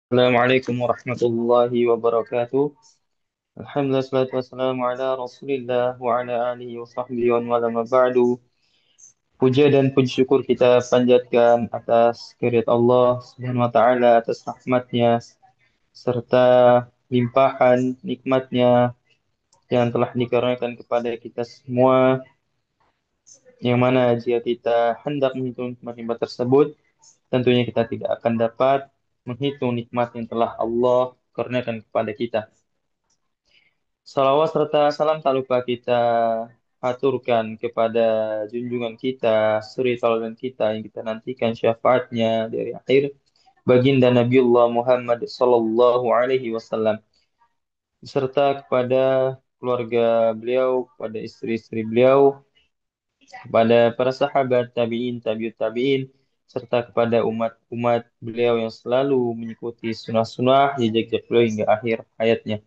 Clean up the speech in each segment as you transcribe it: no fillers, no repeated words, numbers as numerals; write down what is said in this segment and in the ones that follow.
Assalamualaikum warahmatullahi wabarakatuh. Alhamdulillah salatu wassalamu ala Rasulillah wa ala alihi wa sahbihi wa man wala ba'du. Puja dan puji syukur kita panjatkan atas kehadirat Allah Subhanahu wa taala, atas rahmatnya serta limpahan nikmatnya yang telah dikaruniakan kepada kita semua, yang mana jika kita hendak menghitung nikmat-nikmat tersebut, tentunya kita tidak akan dapat menghitung nikmat yang telah Allah karuniakan kepada kita. Salawat serta salam tak lupa kita aturkan kepada junjungan kita, suri tauladan kita yang kita nantikan syafaatnya dari akhir baginda Nabiullah Muhammad Sallallahu Alaihi Wasallam, serta kepada keluarga beliau, kepada istri-istri beliau, kepada para sahabat tabiin, tabiut tabiin, serta kepada umat-umat beliau yang selalu mengikuti sunnah-sunnah jejak-jejak beliau hingga akhir hayatnya.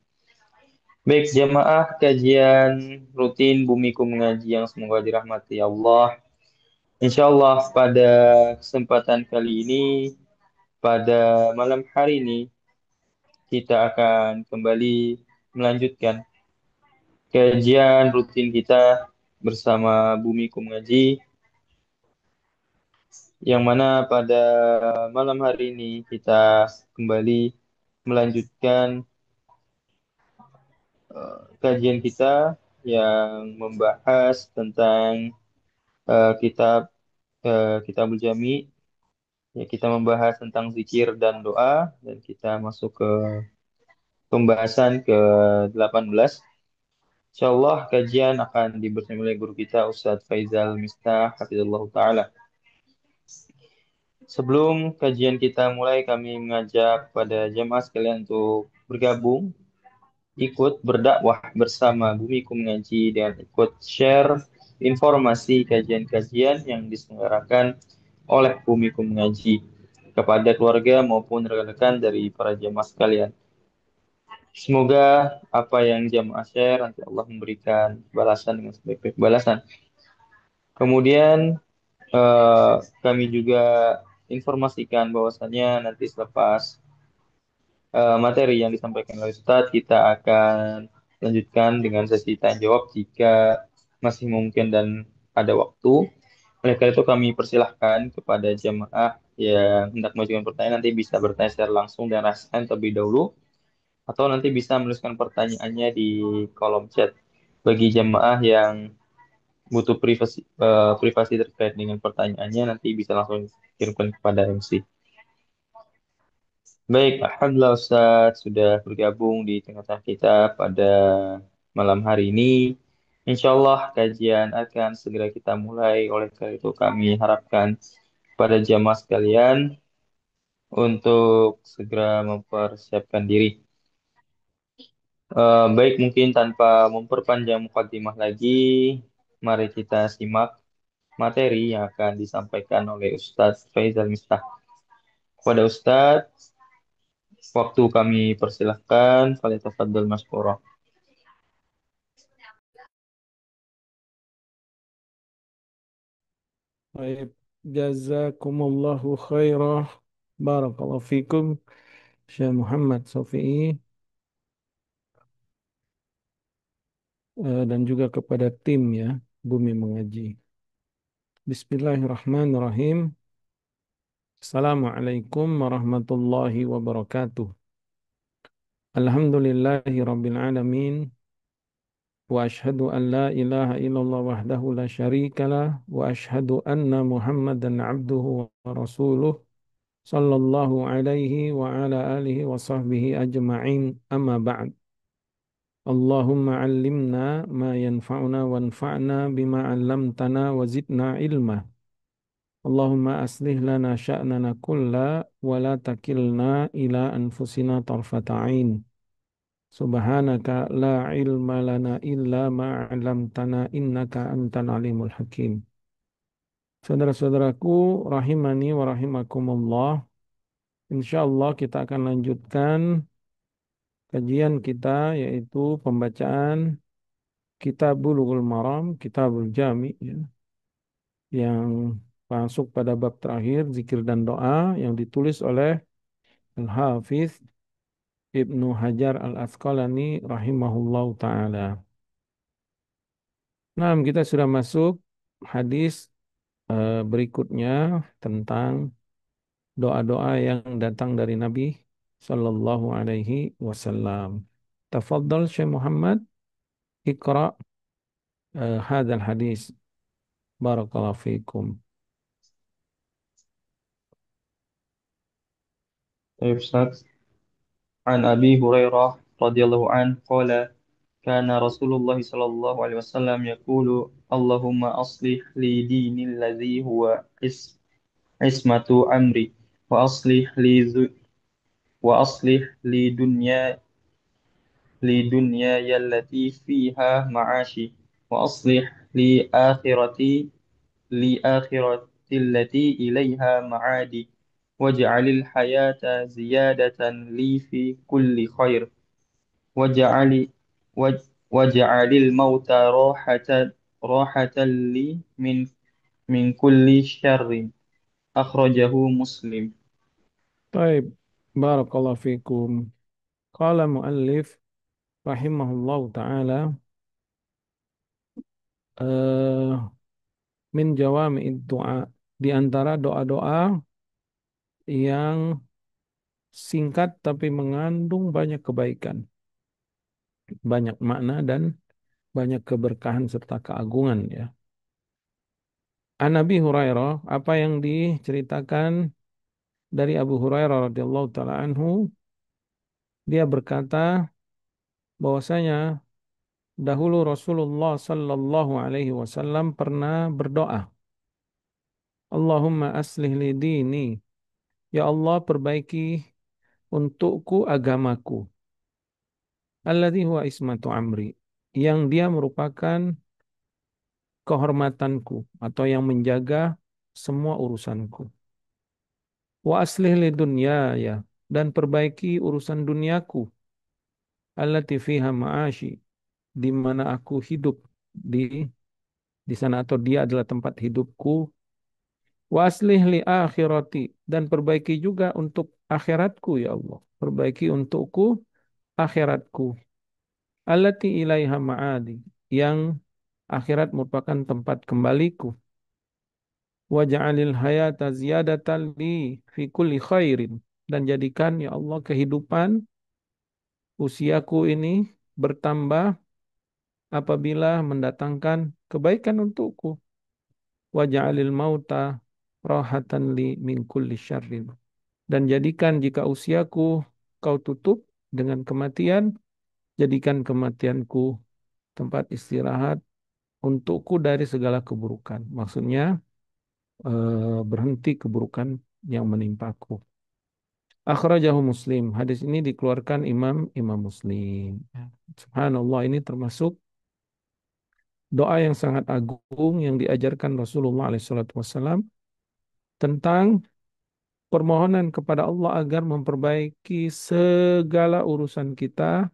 Baik, jamaah kajian rutin Bumiku Mengaji yang semoga dirahmati Allah. Insya Allah pada kesempatan kali ini, pada malam hari ini, kita akan kembali melanjutkan kajian rutin kita bersama Bumiku Mengaji, yang mana pada malam hari ini kita kembali melanjutkan kajian kita yang membahas tentang kitab Kitabul Jami. Ya, kita membahas tentang zikir dan doa dan kita masuk ke pembahasan ke-18. Insyaallah kajian akan dibersamai oleh guru kita Ustadz Faizal Mistah Hafizullah Ta'ala. Sebelum kajian kita mulai, kami mengajak pada jemaah sekalian untuk bergabung, ikut berdakwah bersama Bumiku Mengaji dan ikut share informasi kajian-kajian yang diselenggarakan oleh Bumiku Mengaji kepada keluarga maupun rekan-rekan dari para jemaah sekalian. Semoga apa yang jemaah share nanti Allah memberikan balasan dengan sebaik-baik balasan. Kemudian eh, kami juga informasikan bahwasannya nanti selepas materi yang disampaikan oleh Ustadz, kita akan lanjutkan dengan sesi tanya jawab jika masih mungkin dan ada waktu. Oleh karena itu kami persilahkan kepada jemaah yang hendak mengajukan pertanyaan nanti bisa bertanya secara langsung dan rasakan terlebih dahulu, atau nanti bisa menuliskan pertanyaannya di kolom chat. Bagi jemaah yang butuh privasi terkait dengan pertanyaannya, nanti bisa langsung kirimkan kepada MC. Baik, Alhamdulillah Ustaz sudah bergabung di tengah-tengah kita pada malam hari ini. Insya Allah kajian akan segera kita mulai. Oleh karena itu kami harapkan pada jamaah sekalian untuk segera mempersiapkan diri. Baik, mungkin tanpa memperpanjang mukadimah lagi, mari kita simak materi yang akan disampaikan oleh Ustadz Faizal Mistah. Kepada Ustadz, waktu kami persilahkan, falyatafaddal masykurah. Baik, jazakumullahu khairah. Barakallahu fikum, Syekh Muhammad Sofi'i, dan juga kepada tim ya, Bumi Mengaji. Bismillahirrahmanirrahim. Assalamualaikum warahmatullahi wabarakatuh. Alhamdulillahi rabbil alamin. Wa ashhadu an la ilaha illallah wahdahu la syarikalah. Wa ashhadu anna Muhammadan abduhu wa rasuluh. Sallallahu alaihi wa ala alihi wa sahbihi ajma'in, amma ba'd. Allahumma allimna ma yanfa'una wanfa'na bima 'allamtana wa zidna ilma. Allahumma aslih lana sya'nana kulla wa la takilna ila anfusina tarfata 'ain. Subhanaka la ilma lana illa ma 'allamtana innaka antal alimul hakim. Saudara-saudaraku rahimani wa rahimakumullah. Insyaallah kita akan lanjutkan kajian kita, yaitu pembacaan Kitab Bulughul Maram, Kitabul Jami, ya, yang masuk pada bab terakhir zikir dan doa yang ditulis oleh Al-Hafiz Ibnu Hajar Al-Asqalani rahimahullahu taala. Nah, kita sudah masuk hadis berikutnya tentang doa-doa yang datang dari Nabi Sallallahu Alaihi Wasallam. Tafadhal Syekh Muhammad, Iqra hadzal hadis. Barakallahu fiikum. طيب أستاذ. عن أبي هريرة رضي الله عنه قال كان رسول الله صلى الله عليه وسلم يقول اللهم أصلح لي ديني الذي هو عصمة أمري وأصلح لي دنياي التي فيها معاشي وأصلح لآخرتي التي إليها معادي واجعل الحياة زيادة لي في كل خير واجعل واجعل الموت راحة لي من كل شر أخرجه مسلم. Baik, barakallahu fiikum. Qala muallif rahimahullahu taala min jawami'id du'a, di antara doa-doa yang singkat tapi mengandung banyak kebaikan, banyak makna dan banyak keberkahan serta keagungan ya. An Abi Hurairah, apa yang diceritakan dari Abu Hurairah radhiyallahu taala anhu, dia berkata bahwasanya dahulu Rasulullah sallallahu alaihi wasallam pernah berdoa, Allahumma aslih li dini, ya Allah perbaiki untukku agamaku, alladzi huwa ismatu amri, yang dia merupakan kehormatanku atau yang menjaga semua urusanku. Wa aslih li dunyaya, dan perbaiki urusan duniaku, allati fiha ma'ashi, di mana aku hidup di di sana atau dia adalah tempat hidupku. Wa aslih li akhirati, dan perbaiki juga untuk akhiratku ya Allah. Perbaiki untukku akhiratku. Allati ilaiha ma'adi, yang akhirat merupakan tempat kembaliku. Waj'alil hayata ziyadatan li fi kulli khairin, dan jadikan ya Allah kehidupan usiaku ini bertambah apabila mendatangkan kebaikan untukku. Waj'alil mauta rahatan li min kulli syarrin, dan jadikan jika usiaku kau tutup dengan kematian, jadikan kematianku tempat istirahat untukku dari segala keburukan. Maksudnya berhenti keburukan yang menimpaku. Akhrajahu Muslim. Hadis ini dikeluarkan Imam Imam Muslim. Subhanallah, ini termasuk doa yang sangat agung yang diajarkan Rasulullah SAW tentang permohonan kepada Allah agar memperbaiki segala urusan kita,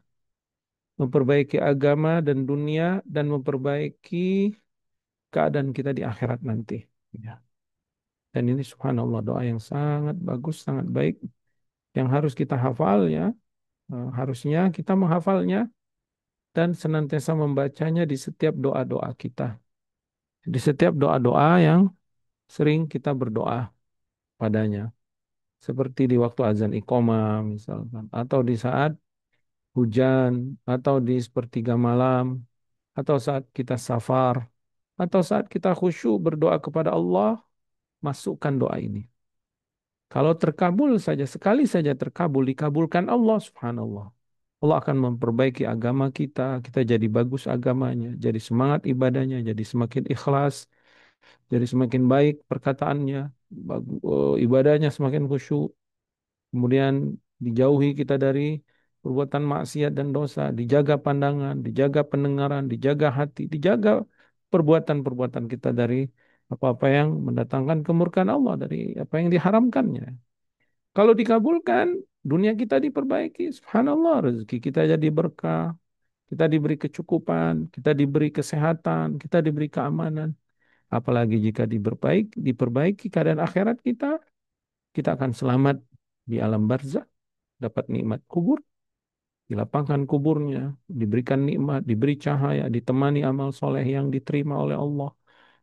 memperbaiki agama dan dunia, dan memperbaiki keadaan kita di akhirat nanti. Ya. Dan ini subhanallah doa yang sangat bagus, sangat baik, yang harus kita hafal ya. Harusnya kita menghafalnya dan senantiasa membacanya di setiap doa-doa kita. Di setiap doa-doa yang sering kita berdoa padanya. Seperti di waktu azan iqamah misalkan. Atau di saat hujan. Atau di sepertiga malam. Atau saat kita safar. Atau saat kita khusyuk berdoa kepada Allah. Masukkan doa ini. Kalau terkabul saja, sekali saja terkabul, dikabulkan Allah subhanallah. Allah akan memperbaiki agama kita, kita jadi bagus agamanya, jadi semangat ibadahnya, jadi semakin ikhlas, jadi semakin baik perkataannya, ibadahnya semakin khusyuk, kemudian dijauhi kita dari perbuatan maksiat dan dosa, dijaga pandangan, dijaga pendengaran, dijaga hati, dijaga perbuatan-perbuatan kita dari apa-apa yang mendatangkan kemurkaan Allah, dari apa yang diharamkannya. Kalau dikabulkan, dunia kita diperbaiki, subhanallah, rezeki kita jadi berkah, kita diberi kecukupan, kita diberi kesehatan, kita diberi keamanan. Apalagi jika diperbaiki keadaan akhirat kita, kita akan selamat di alam barzah, dapat nikmat kubur, dilapangkan kuburnya, diberikan nikmat, diberi cahaya, ditemani amal soleh yang diterima oleh Allah.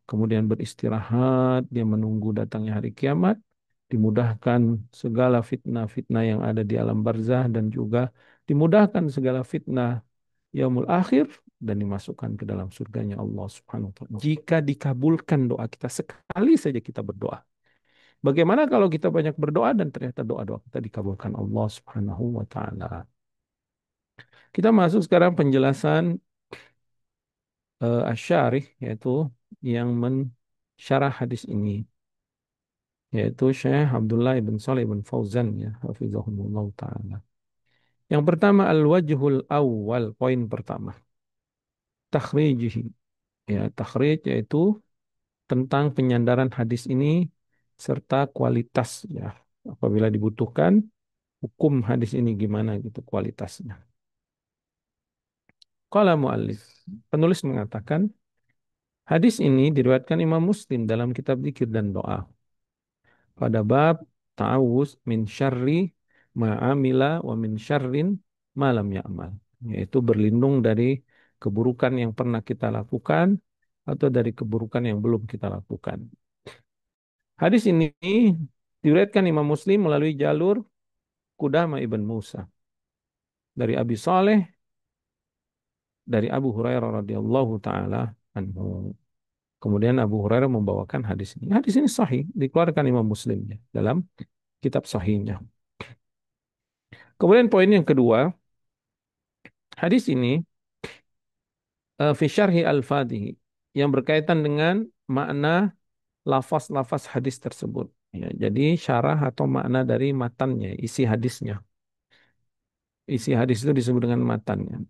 Kemudian beristirahat, dia menunggu datangnya hari kiamat, dimudahkan segala fitnah-fitnah yang ada di alam barzah dan juga dimudahkan segala fitnah yaumul akhir dan dimasukkan ke dalam surganya Allah Subhanahu wa taala. Jika dikabulkan doa kita sekali saja kita berdoa. Bagaimana kalau kita banyak berdoa dan ternyata doa-doa kita dikabulkan Allah Subhanahu wa taala? Kita masuk sekarang penjelasan Asy-Syarih yaitu yang mensyarah hadis ini yaitu Syekh Abdullah ibn Shalih ibn Fauzan ya hafizahullah taala. Yang pertama al-wajhul awal, poin pertama. Takhrijihi. Ya, takhrij yaitu tentang penyandaran hadis ini serta kualitas ya. Apabila dibutuhkan hukum hadis ini gimana gitu kualitasnya. Qala muallif, penulis mengatakan hadis ini diriwayatkan Imam Muslim dalam kitab zikir dan doa pada bab ta'awuz min syarri ma'amila wa min syarrin ma lam ya'mal, yaitu berlindung dari keburukan yang pernah kita lakukan atau dari keburukan yang belum kita lakukan. Hadis ini diriwayatkan Imam Muslim melalui jalur Qudamah ibn Musa dari Abi Saleh dari Abu Hurairah radhiyallahu taala anhu. Kemudian Abu Hurairah membawakan hadis ini. Hadis ini sahih, dikeluarkan Imam Muslim ya, dalam kitab sahihnya. Kemudian poin yang kedua, hadis ini fi syarhi al-fadhihi yang berkaitan dengan makna lafaz-lafaz hadis tersebut. Ya, jadi syarah atau makna dari matannya, isi hadisnya. Isi hadis itu disebut dengan matannya.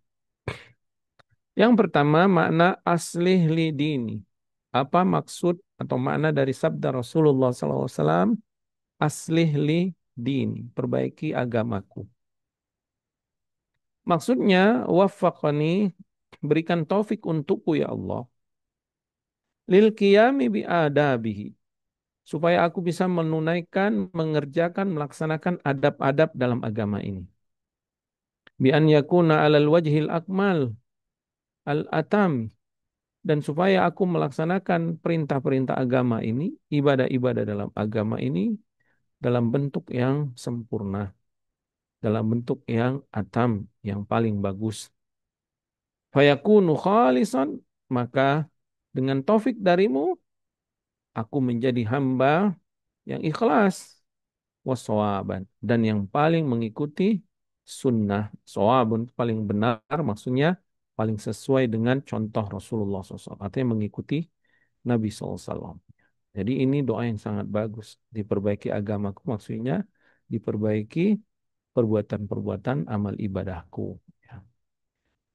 Yang pertama makna aslih li dini. Apa maksud atau makna dari sabda Rasulullah SAW? Aslih li dini, perbaiki agamaku. Maksudnya waffaqani, berikan taufik untukku ya Allah. Lil qiyami bi adabihi, supaya aku bisa menunaikan, mengerjakan, melaksanakan adab-adab dalam agama ini. Bi an yakuna alal wajhil akmal al-atam, dan supaya aku melaksanakan perintah-perintah agama ini, ibadah-ibadah dalam agama ini dalam bentuk yang sempurna, dalam bentuk yang atam, yang paling bagus. Fayakunu khalisan, maka dengan taufik darimu aku menjadi hamba yang ikhlas wassawaban dan yang paling mengikuti sunnah. Sawabun paling benar, maksudnya paling sesuai dengan contoh Rasulullah SAW, artinya mengikuti Nabi SAW. Jadi ini doa yang sangat bagus. Diperbaiki agamaku, maksudnya diperbaiki perbuatan-perbuatan amal ibadahku. Ya.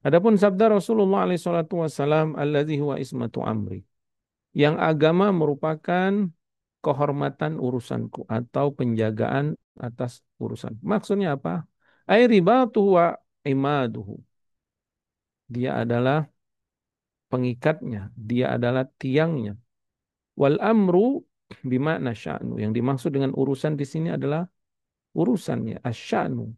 Adapun sabda Rasulullah SAW, alladzi huwa ismatu amri, yang agama merupakan kehormatan urusanku atau penjagaan atas urusan. Maksudnya apa? Ai ribatuhu wa imaduhu. Dia adalah pengikatnya, dia adalah tiangnya. Wal amru bimakna sya'nu. Yang dimaksud dengan urusan di sini adalah urusannya, asya'nu.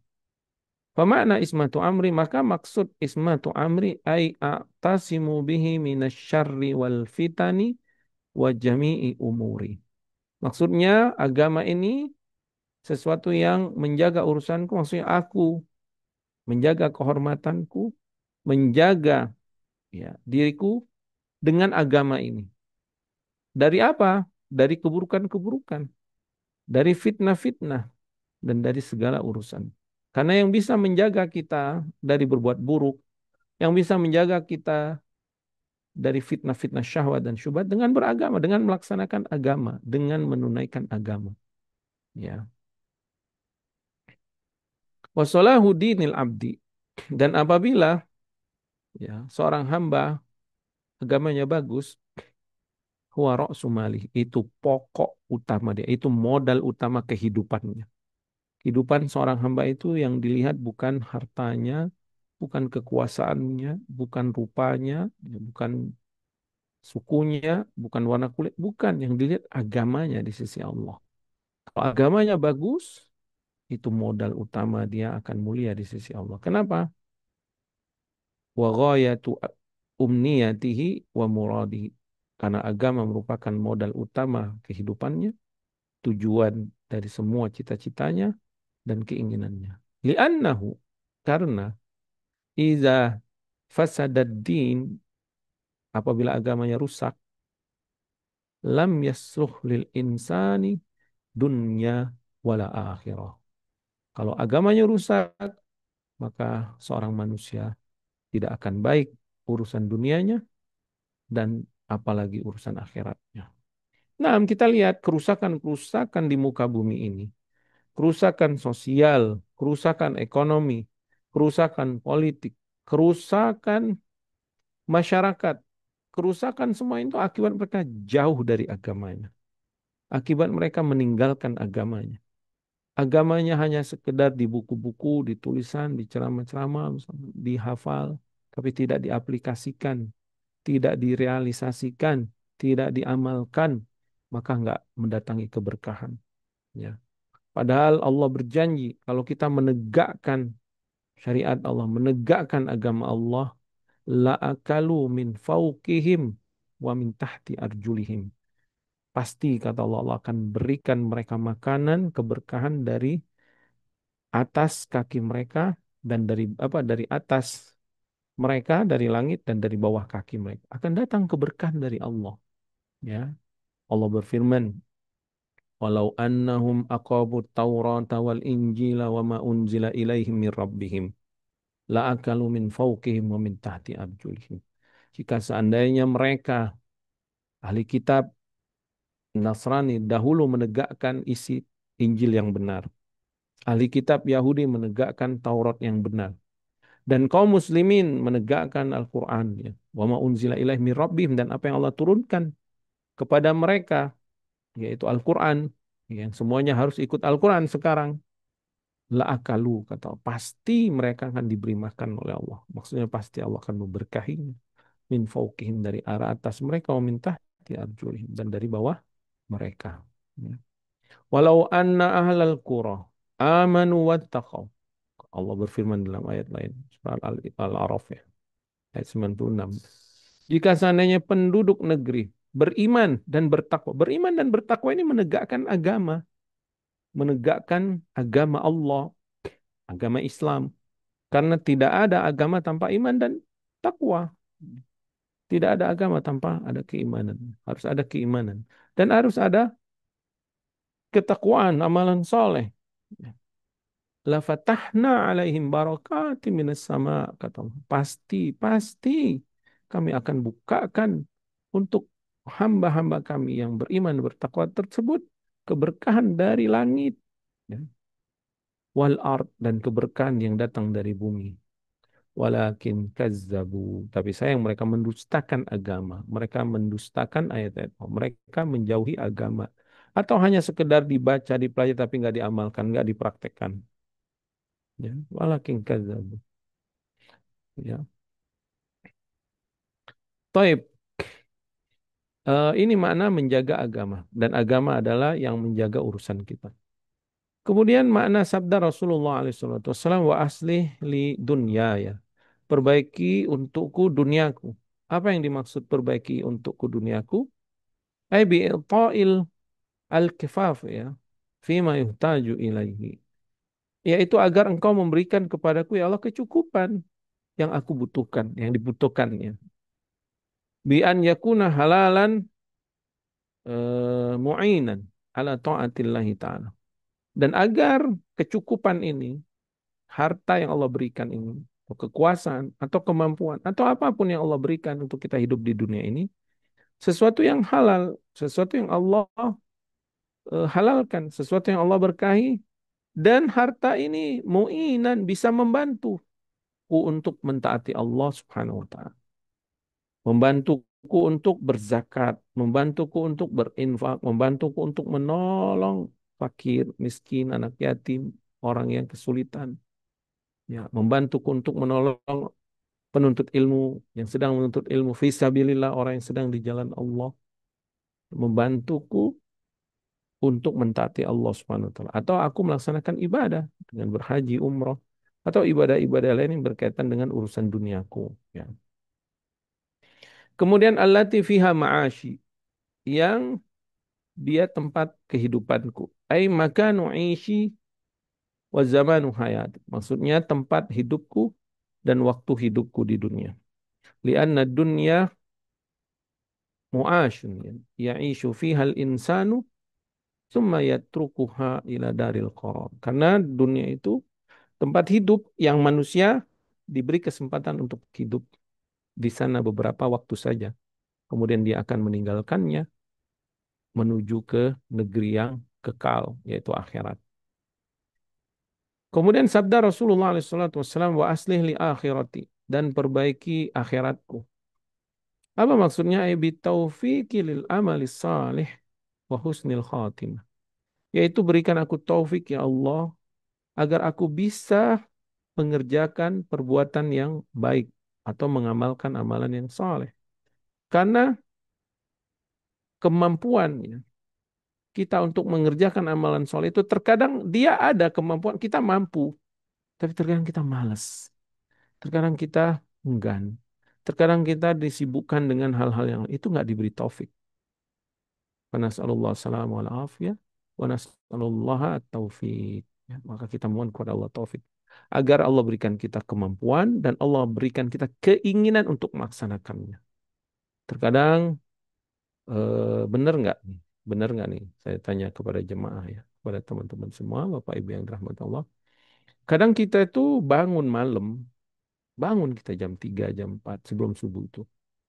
Pemakna ismatu amri, maka maksud ismatu amri ai a'tasimu bihi minasyarri wal fitani wa jami'i umuri. Maksudnya agama ini sesuatu yang menjaga urusanku, maksudnya aku menjaga kehormatanku, menjaga ya diriku dengan agama ini. Dari apa? Dari keburukan-keburukan, dari fitnah-fitnah, dan dari segala urusan. Karena yang bisa menjaga kita dari berbuat buruk, yang bisa menjaga kita dari fitnah-fitnah syahwat dan syubhat dengan beragama, dengan melaksanakan agama, dengan menunaikan agama. Ya. Wasolahu dinil abdi. Dan apabila ya seorang hamba agamanya bagus, huwa ra'su malih, itu pokok utama dia, itu modal utama kehidupannya. Kehidupan seorang hamba itu yang dilihat bukan hartanya, bukan kekuasaannya, bukan rupanya, ya, bukan sukunya, bukan warna kulit, bukan, yang dilihat agamanya di sisi Allah. Kalau agamanya bagus, itu modal utama dia akan mulia di sisi Allah. Kenapa? Wa ghayatu umniyatihi wa muradihi. Karena agama merupakan modal utama kehidupannya, tujuan dari semua cita-citanya dan keinginannya. Li'annahu, karena iza fasadad din, apabila agamanya rusak, lam yasluh lil insani dunya wala akhirah. Kalau agamanya rusak, maka seorang manusia tidak akan baik urusan dunianya dan apalagi urusan akhiratnya. Nah, kita lihat kerusakan-kerusakan di muka bumi ini. Kerusakan sosial, kerusakan ekonomi, kerusakan politik, kerusakan masyarakat, kerusakan semua itu akibat mereka jauh dari agamanya. Akibat mereka meninggalkan agamanya. Agamanya hanya sekedar di buku-buku, di tulisan, di ceramah-ceramah, dihafal, tapi tidak diaplikasikan, tidak direalisasikan, tidak diamalkan, maka nggak mendatangi keberkahan. Ya. Padahal Allah berjanji kalau kita menegakkan syariat Allah, menegakkan agama Allah, la akalu min fauqihim wa min tahti arjulihim. Pasti kata Allah, Allah akan berikan mereka makanan, keberkahan dari atas kaki mereka dan dari atas mereka, dari langit dan dari bawah kaki mereka. Akan datang keberkahan dari Allah. Ya, Allah berfirman, walau annahum aqabut taurata wal injila wa ma unzila ilaihim min rabbihim la akalu min fawqihim wa min tahti arjulihim. Jika seandainya mereka ahli kitab Nasrani dahulu menegakkan isi Injil yang benar, ahli kitab Yahudi menegakkan Taurat yang benar, dan kaum muslimin menegakkan Al-Quran, ya, wa ma unzila ilaihim min rabbihim, dan apa yang Allah turunkan kepada mereka, yaitu Al-Quran, yang semuanya harus ikut Al-Quran sekarang. La akalu, kata Allah, pasti mereka akan diberi makan oleh Allah. Maksudnya pasti Allah akan memberkahinya. Min fauqihim, dari arah atas mereka, wa min tahti arjulihim, dan dari bawah mereka. Ya. Walau anna ahlal qura amanu wattaqau. Allah berfirman dalam ayat lain, surah Al-A'raf, ya, ayat 96. Jika seandainya penduduk negeri beriman dan bertakwa. Beriman dan bertakwa ini menegakkan agama Allah, agama Islam. Karena tidak ada agama tanpa iman dan takwa. Tidak ada agama tanpa ada keimanan. Harus ada keimanan. Dan harus ada ketakwaan, amalan soleh. La fatahna alaihim barakati minas sama, kata Allah. Pasti, pasti kami akan bukakan untuk hamba-hamba kami yang beriman bertakwa tersebut keberkahan dari langit, ya, wal ard, dan keberkahan yang datang dari bumi. Walakin kazzabu, tapi sayang mereka mendustakan agama, mereka mendustakan ayat-ayat Allah, mereka menjauhi agama, atau hanya sekedar dibaca, dipelajari tapi nggak diamalkan, nggak dipraktekkan. Ya, walakin kazzabu. Ya. Taib. Ini makna menjaga agama, dan agama adalah yang menjaga urusan kita. Kemudian makna sabda Rasulullah SAW, wa aslih li dunya, ya. Perbaiki untukku duniaku. Apa yang dimaksud perbaiki untukku duniaku? Ai bi'ta'il al-kifaf, ya. Fima yuhtaju ilaihi. Yaitu agar engkau memberikan kepadaku, ya Allah, kecukupan yang aku butuhkan, yang dibutuhkannya. Bi an yakuna halalan mu'inan ala ta'atillahi ta'ala. Dan agar kecukupan ini, harta yang Allah berikan ini, atau kekuasaan, atau kemampuan, atau apapun yang Allah berikan untuk kita hidup di dunia ini, sesuatu yang halal, sesuatu yang Allah halalkan, sesuatu yang Allah berkahi, dan harta ini mu'inan, bisa membantuku untuk mentaati Allah Subhanahu wa ta'ala. Membantuku untuk berzakat, membantuku untuk berinfak, membantuku untuk menolong fakir, miskin, anak yatim, orang yang kesulitan. Ya, membantuku untuk menolong penuntut ilmu yang sedang menuntut ilmu, fisabilillah, orang yang sedang di jalan Allah. Membantuku untuk mentaati Allah Subhanahu wa taala atau aku melaksanakan ibadah dengan berhaji, umroh atau ibadah-ibadah lain yang berkaitan dengan urusan duniaku ya. Kemudian allati fiha ma'ashi yang dia tempat kehidupanku. Ai makanu ishi wa zamanu hayat. Maksudnya tempat hidupku dan waktu hidupku di dunia. Lianna dunya mu'ashun ya'ishu fiha al-insanu thumma yatrukuha ila daril qarar. Karena dunia itu tempat hidup yang manusia diberi kesempatan untuk hidup di sana beberapa waktu saja. Kemudian dia akan meninggalkannya menuju ke negeri yang kekal, yaitu akhirat. Kemudian sabda Rasulullah SAW, wa aslih li akhirati, dan perbaiki akhiratku. Apa maksudnya? Bi taufiqi lil amali salih wa husnil khatimah. Yaitu berikan aku taufik ya Allah, agar aku bisa mengerjakan perbuatan yang baik atau mengamalkan amalan yang saleh. Karena kemampuannya kita untuk mengerjakan amalan soleh itu terkadang dia ada kemampuan kita mampu, tapi terkadang kita malas, terkadang kita enggan, terkadang kita disibukkan dengan hal-hal yang itu nggak diberi taufik. Wa nas'alullah salam wal afiyah wa nas'alullah taufik. Ya, maka kita mohon kepada Allah taufik agar Allah berikan kita kemampuan dan Allah berikan kita keinginan untuk melaksanakannya. Terkadang benar nggak nih? Benar nggak nih? Saya tanya kepada jemaah ya, kepada teman-teman semua, Bapak Ibu yang dirahmati Allah. Kadang kita itu bangun malam, bangun kita jam 3, jam 4 sebelum subuh itu.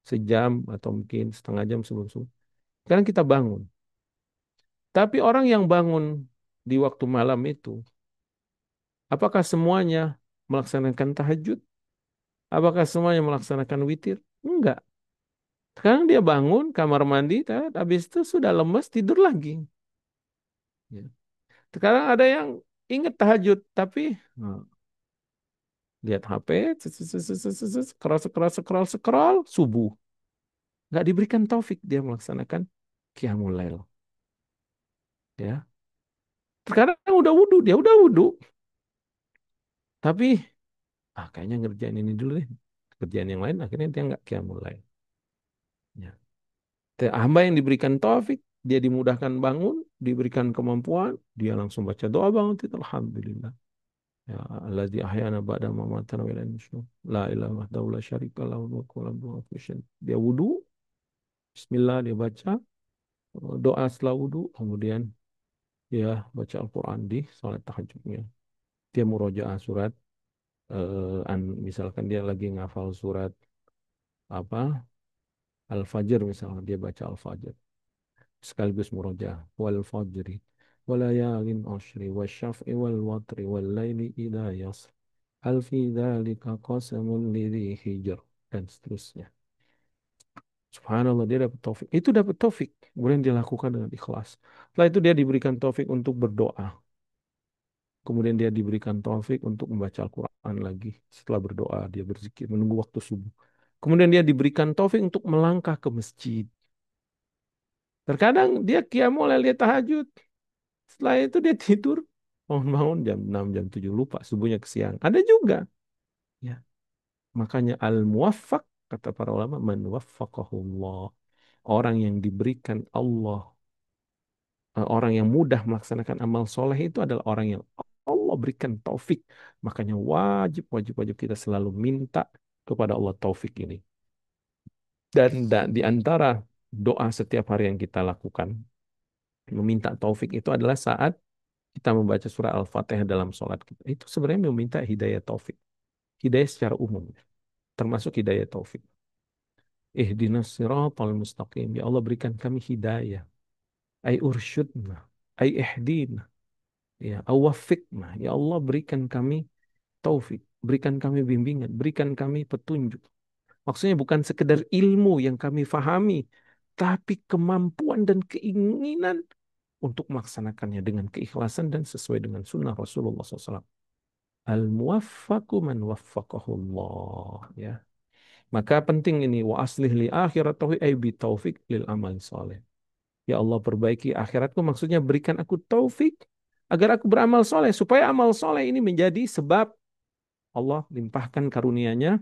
Sejam atau mungkin setengah jam sebelum subuh. Kadang kita bangun. Tapi orang yang bangun di waktu malam itu, apakah semuanya melaksanakan tahajud? Apakah semuanya melaksanakan witir? Enggak. Sekarang dia bangun, kamar mandi, habis itu sudah lemes, tidur lagi. Ya. Sekarang ada yang ingat tahajud, tapi lihat HP, scroll, scroll, scroll, scroll, subuh. Nggak diberikan taufik dia melaksanakan qiyamul lail. Ya. Terkadang udah wudhu, dia udah wudhu. Tapi, kayaknya ngerjain ini dulu deh. Kerjaan yang lain, akhirnya dia nggak qiyamul lail. Ya. Hamba yang diberikan taufik, dia dimudahkan bangun, diberikan kemampuan, dia langsung baca doa bangun, itu alhamdulillah. Ya, alladzi ahyana ba'da ma amatana wa ilayhi nusyur. La ilaha wahdahu la syarika lahu wa lahu mulku wa Dia wudu, bismillah dia baca, doa setelah wudu, kemudian dia baca Al-Qur'an di salat tahajudnya. Dia murojaah surat misalkan dia lagi ngafal surat apa? Al-Fajr misalnya dia baca Al-Fajr sekaligus murojaah wal fajri walayalin ashri wasyaf'i wal watri wal laili idha yasr hal fi dzalika qasamun lidhi hijr dan seterusnya. Subhanallah dia dapat taufik. Itu dapat taufik. Kemudian dia lakukan dengan ikhlas. Setelah itu dia diberikan taufik untuk berdoa. Kemudian dia diberikan taufik untuk membaca Al-Quran lagi. Setelah berdoa dia berzikir menunggu waktu subuh. Kemudian dia diberikan taufik untuk melangkah ke masjid. Terkadang dia qiyamul lail dia tahajud. Setelah itu dia tidur. Bangun-bangun jam 6, jam 7 lupa subuhnya ke siang. Ada juga. Ya. Makanya al-muwaffaq kata para ulama man waffaqahullah. Orang yang diberikan Allah, orang yang mudah melaksanakan amal soleh itu adalah orang yang Allah berikan taufik. Makanya wajib kita selalu minta kepada Allah taufik ini. Dan di antara doa setiap hari yang kita lakukan, meminta taufik itu adalah saat kita membaca surah Al-Fatihah dalam sholat kita. Itu sebenarnya meminta hidayah taufik. Hidayah secara umum, termasuk hidayah taufik. Ihdinas siratal mustaqim. Ya Allah berikan kami hidayah. Ay ursyudna. Ay ihdina. Ya, awafikna. Ya Allah berikan kami taufik. Berikan kami bimbingan. Berikan kami petunjuk. Maksudnya bukan sekedar ilmu yang kami fahami. Tapi kemampuan dan keinginan untuk melaksanakannya dengan keikhlasan dan sesuai dengan sunnah Rasulullah SAW. Al-muwaffaqu man waffaqahullah. Ya. Maka penting ini wa aslih li akhiratahu ay bi taufik lil amal saleh. Ya Allah perbaiki akhiratku, maksudnya berikan aku taufik agar aku beramal soleh, supaya amal soleh ini menjadi sebab Allah limpahkan karunia-Nya,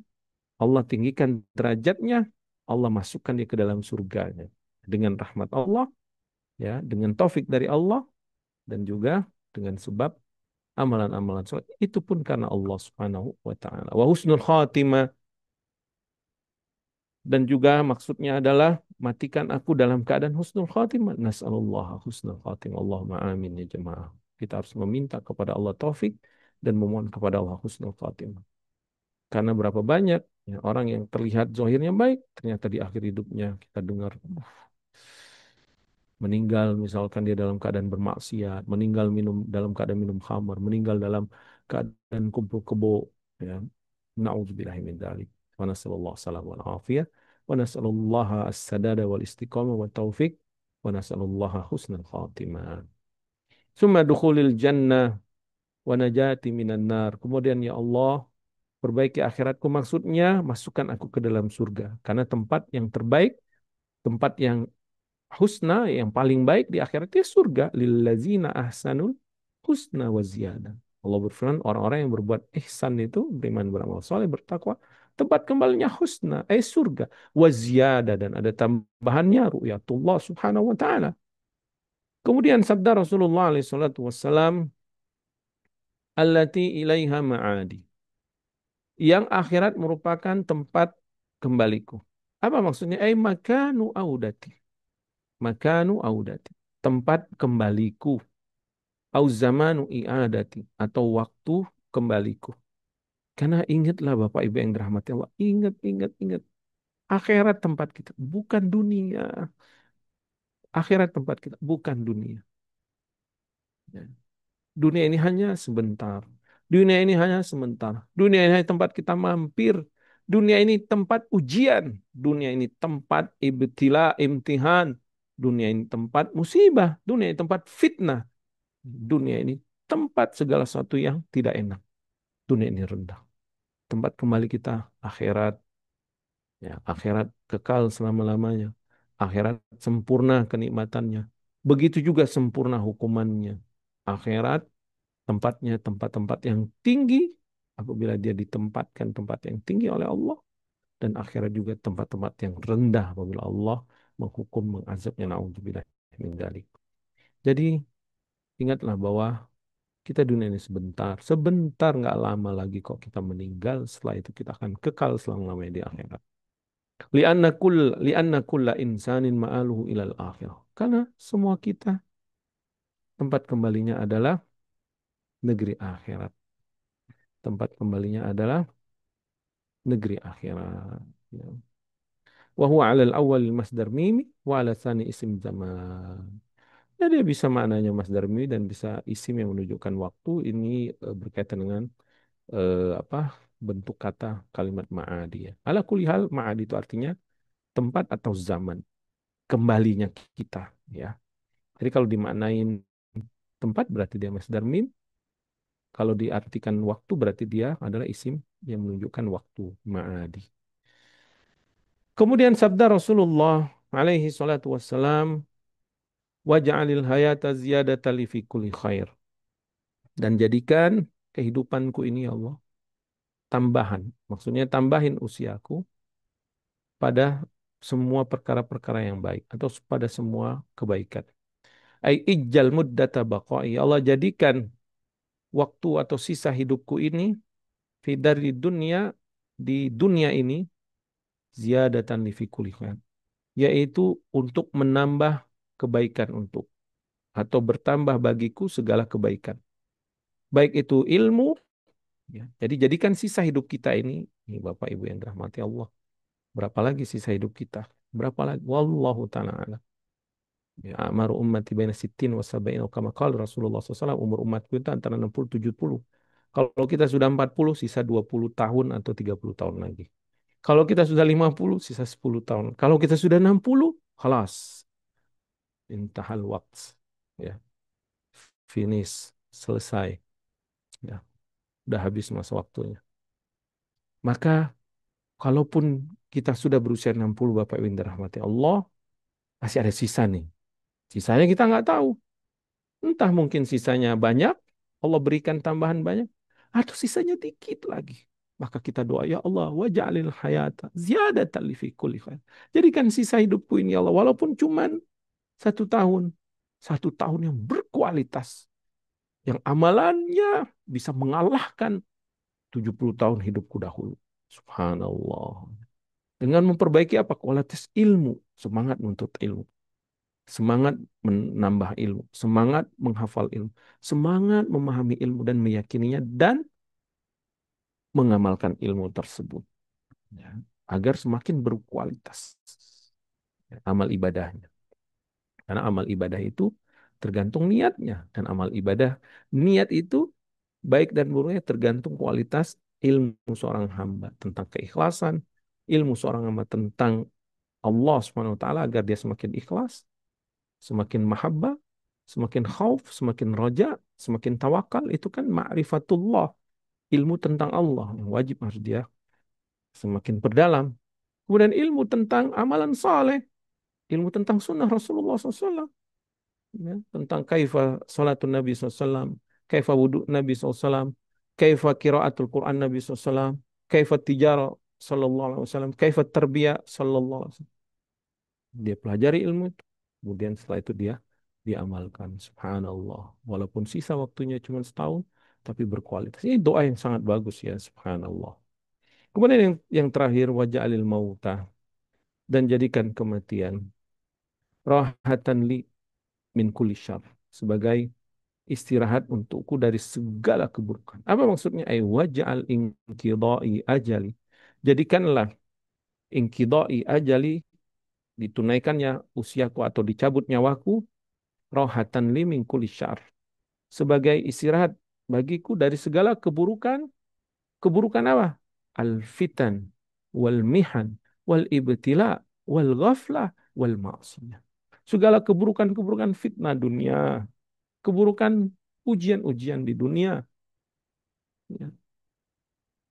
Allah tinggikan derajatnya, Allah masukkan dia ke dalam surganya dengan rahmat Allah, ya, dengan taufik dari Allah, dan juga dengan sebab amalan-amalan soleh itu pun karena Allah Subhanahu wa taala. Wa husnul khatimah, dan juga maksudnya adalah matikan aku dalam keadaan husnul khatimah. Nas'alullah husnul khatimah. Allahumma amin ya jemaah. Kita harus meminta kepada Allah taufik dan memohon kepada Allah husnul khatimah. Karena berapa banyak ya, orang yang terlihat zahirnya baik, ternyata di akhir hidupnya kita dengar meninggal, misalkan dia dalam keadaan bermaksiat, meninggal dalam keadaan minum khamar, meninggal dalam keadaan kumpul kebo, ya. Na'udzubillahi min dzalik. Wa nasallallahu salam wal afiyah wa nasallallahu as-sadada wal istiqamah wa taufik wa nasallallahu husnal khatimah. Summa dukhulil jannah wa najati minan nar. Kemudian ya Allah, perbaiki akhiratku, maksudnya masukkan aku ke dalam surga, karena tempat yang terbaik, tempat yang husna, yang paling baik di akhirat itu surga. Lillazina ahsanul husna wa ziyadah. Allah berfirman, orang-orang yang berbuat ihsan itu, beriman, beramal soleh, bertakwa, tempat kembalinya husna, surga, wa ziyadah, dan ada tambahannya ru'yatullah subhanahu wa ta'ala. Kemudian sabda Rasulullah alaihi salatu wassalam, allati ilaiha ma'adi, yang akhirat merupakan tempat kembaliku. Apa maksudnya? Makanu audati. Makanu audati. Tempat kembaliku. Au zamanu i'adati. Atau waktu kembaliku. Karena ingatlah Bapak Ibu yang dirahmati Allah. Ingat, ingat, ingat. Akhirat tempat kita. Bukan dunia. Akhirat tempat kita. Bukan dunia. Ya. Dunia ini hanya sebentar. Dunia ini hanya sebentar. Dunia ini hanya tempat kita mampir. Dunia ini tempat ujian. Dunia ini tempat ibtila, imtihan. Dunia ini tempat musibah. Dunia ini tempat fitnah. Dunia ini tempat segala sesuatu yang tidak enak. Dunia ini rendah. Tempat kembali kita akhirat. Ya, akhirat kekal selama-lamanya. Akhirat sempurna kenikmatannya. Begitu juga sempurna hukumannya. Akhirat tempatnya tempat-tempat yang tinggi apabila dia ditempatkan tempat yang tinggi oleh Allah, dan akhirat juga tempat-tempat yang rendah apabila Allah menghukum, mengazabnya. Na'udzubillah min dzalik. Jadi ingatlah bahwa kita dunia ini sebentar, sebentar, nggak lama lagi kok kita meninggal. Setelah itu kita akan kekal selama-lamanya di akhirat. Lianna kulla insanin ma'aluhu ilal akhirah. Karena semua kita tempat kembalinya adalah negeri akhirat. Tempat kembalinya adalah negeri akhirat. Ya. Wa huwa 'alal awwal masdar mimi wa 'ala tsani isim zaman. Ya, dia bisa maknanya masdar mimi dan bisa isim yang menunjukkan waktu. Ini berkaitan dengan apa, bentuk kata kalimat ma'adi, ya. Ala kulli hal, ma'adi itu artinya tempat atau zaman kembalinya kita, ya. Jadi kalau dimaknain tempat berarti dia masdar mim. Kalau diartikan waktu berarti dia adalah isim yang menunjukkan waktu, ma'adi. Kemudian sabda Rasulullah alaihi salatu wassalam, waj'alil hayata ziyadatan li fi kulli khair. Dan jadikan kehidupanku ini ya Allah tambahan. Maksudnya tambahin usiaku pada semua perkara-perkara yang baik atau pada semua kebaikan. Ai ijjal muddata baqai. Ya Allah, jadikan waktu atau sisa hidupku ini di dunia, di dunia ini, ziyadatan li fi kulli khair, yaitu untuk menambah kebaikan untuk, atau bertambah bagiku segala kebaikan. Baik itu ilmu, ya. Jadi jadikan sisa hidup kita ini Bapak Ibu yang dirahmati Allah. Berapa lagi sisa hidup kita? Berapa lagi? Wallahu ta'ala a'lam. Ya, amaru ummati baina sittin wa sab'in, kama qala Rasulullah SAW, umur umatku itu antara 60 70. Kalau kita sudah 40, sisa 20 tahun atau 30 tahun lagi. Kalau kita sudah 50, sisa 10 tahun. Kalau kita sudah 60, khalas. Intahal waqt. Ya, finish, selesai. Ya, udah habis masa waktunya. Maka kalaupun kita sudah berusia 60, Bapak Ibu yang dirahmati Allah, masih ada sisa nih. Sisanya kita nggak tahu. Entah mungkin sisanya banyak, Allah berikan tambahan banyak, atau sisanya dikit lagi. Maka kita doa, ya Allah, waj'alil hayata ziyadatan li fi kulli khair. Jadikan sisa hidupku ini, ya Allah, walaupun cuman 1 tahun. 1 tahun yang berkualitas. Yang amalannya bisa mengalahkan 70 tahun hidupku dahulu. Subhanallah. Dengan memperbaiki apa? Kualitas ilmu. Semangat menuntut ilmu. Semangat menambah ilmu, semangat menghafal ilmu, semangat memahami ilmu dan meyakininya dan mengamalkan ilmu tersebut, ya, agar semakin berkualitas, ya, amal ibadahnya. Karena amal ibadah itu tergantung niatnya dan amal ibadah niat itu baik dan buruknya tergantung kualitas ilmu seorang hamba tentang keikhlasan, ilmu seorang hamba tentang Allah Subhanahu wa taala agar dia semakin ikhlas, semakin mahabbah, semakin khauf, semakin roja, semakin tawakal, itu kan ma'rifatullah, ilmu tentang Allah yang wajib harus dia semakin perdalam. Kemudian ilmu tentang amalan saleh, ilmu tentang sunnah Rasulullah SAW, ya, tentang kaifa salatun Nabi SAW, kaifa wudhu Nabi SAW, kaifa qiraatul Quran Nabi SAW, kaifa tijara sallallahu alaihi wasallam, kaifa tarbiyah sallallahu alaihi wasallam. Dia pelajari ilmu itu. Kemudian setelah itu dia diamalkan. Subhanallah. Walaupun sisa waktunya cuma setahun, tapi berkualitas. Ini doa yang sangat bagus ya. Subhanallah. Kemudian yang terakhir, wajah alil mauta. Dan jadikan kematian. Rahatan li min kulli syar. Sebagai istirahat untukku dari segala keburukan. Apa maksudnya? Waja'al inqidai ajali. Jadikanlah inqidai ajali, ditunaikannya usiaku atau dicabut nyawaku, rohatan li min kulli syar, sebagai istirahat bagiku dari segala keburukan. Keburukan apa? Al fitan wal mihan wal ibtila wal ghaflah wal ma'siyah. Segala keburukan-keburukan fitnah dunia, keburukan ujian-ujian di dunia, ya,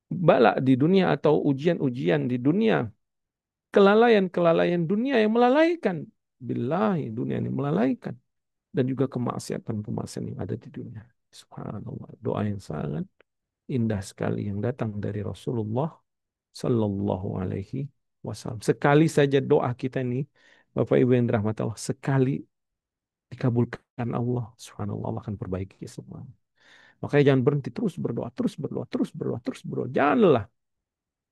bala di dunia atau ujian-ujian di dunia, kelalaian-kelalaian dunia yang melalaikan. Billahi, dunia ini melalaikan. Dan juga kemaksiatan-kemaksiatan yang ada di dunia. Subhanallah, doa yang sangat indah sekali yang datang dari Rasulullah Sallallahu Alaihi Wasallam. Sekali saja doa kita ini, Bapak Ibu yang dirahmati Allah, sekali dikabulkan Allah, Subhanallah, Allah akan perbaiki semua. Makanya jangan berhenti, terus berdoa, terus berdoa, terus berdoa, terus berdoa. Jangan lelah.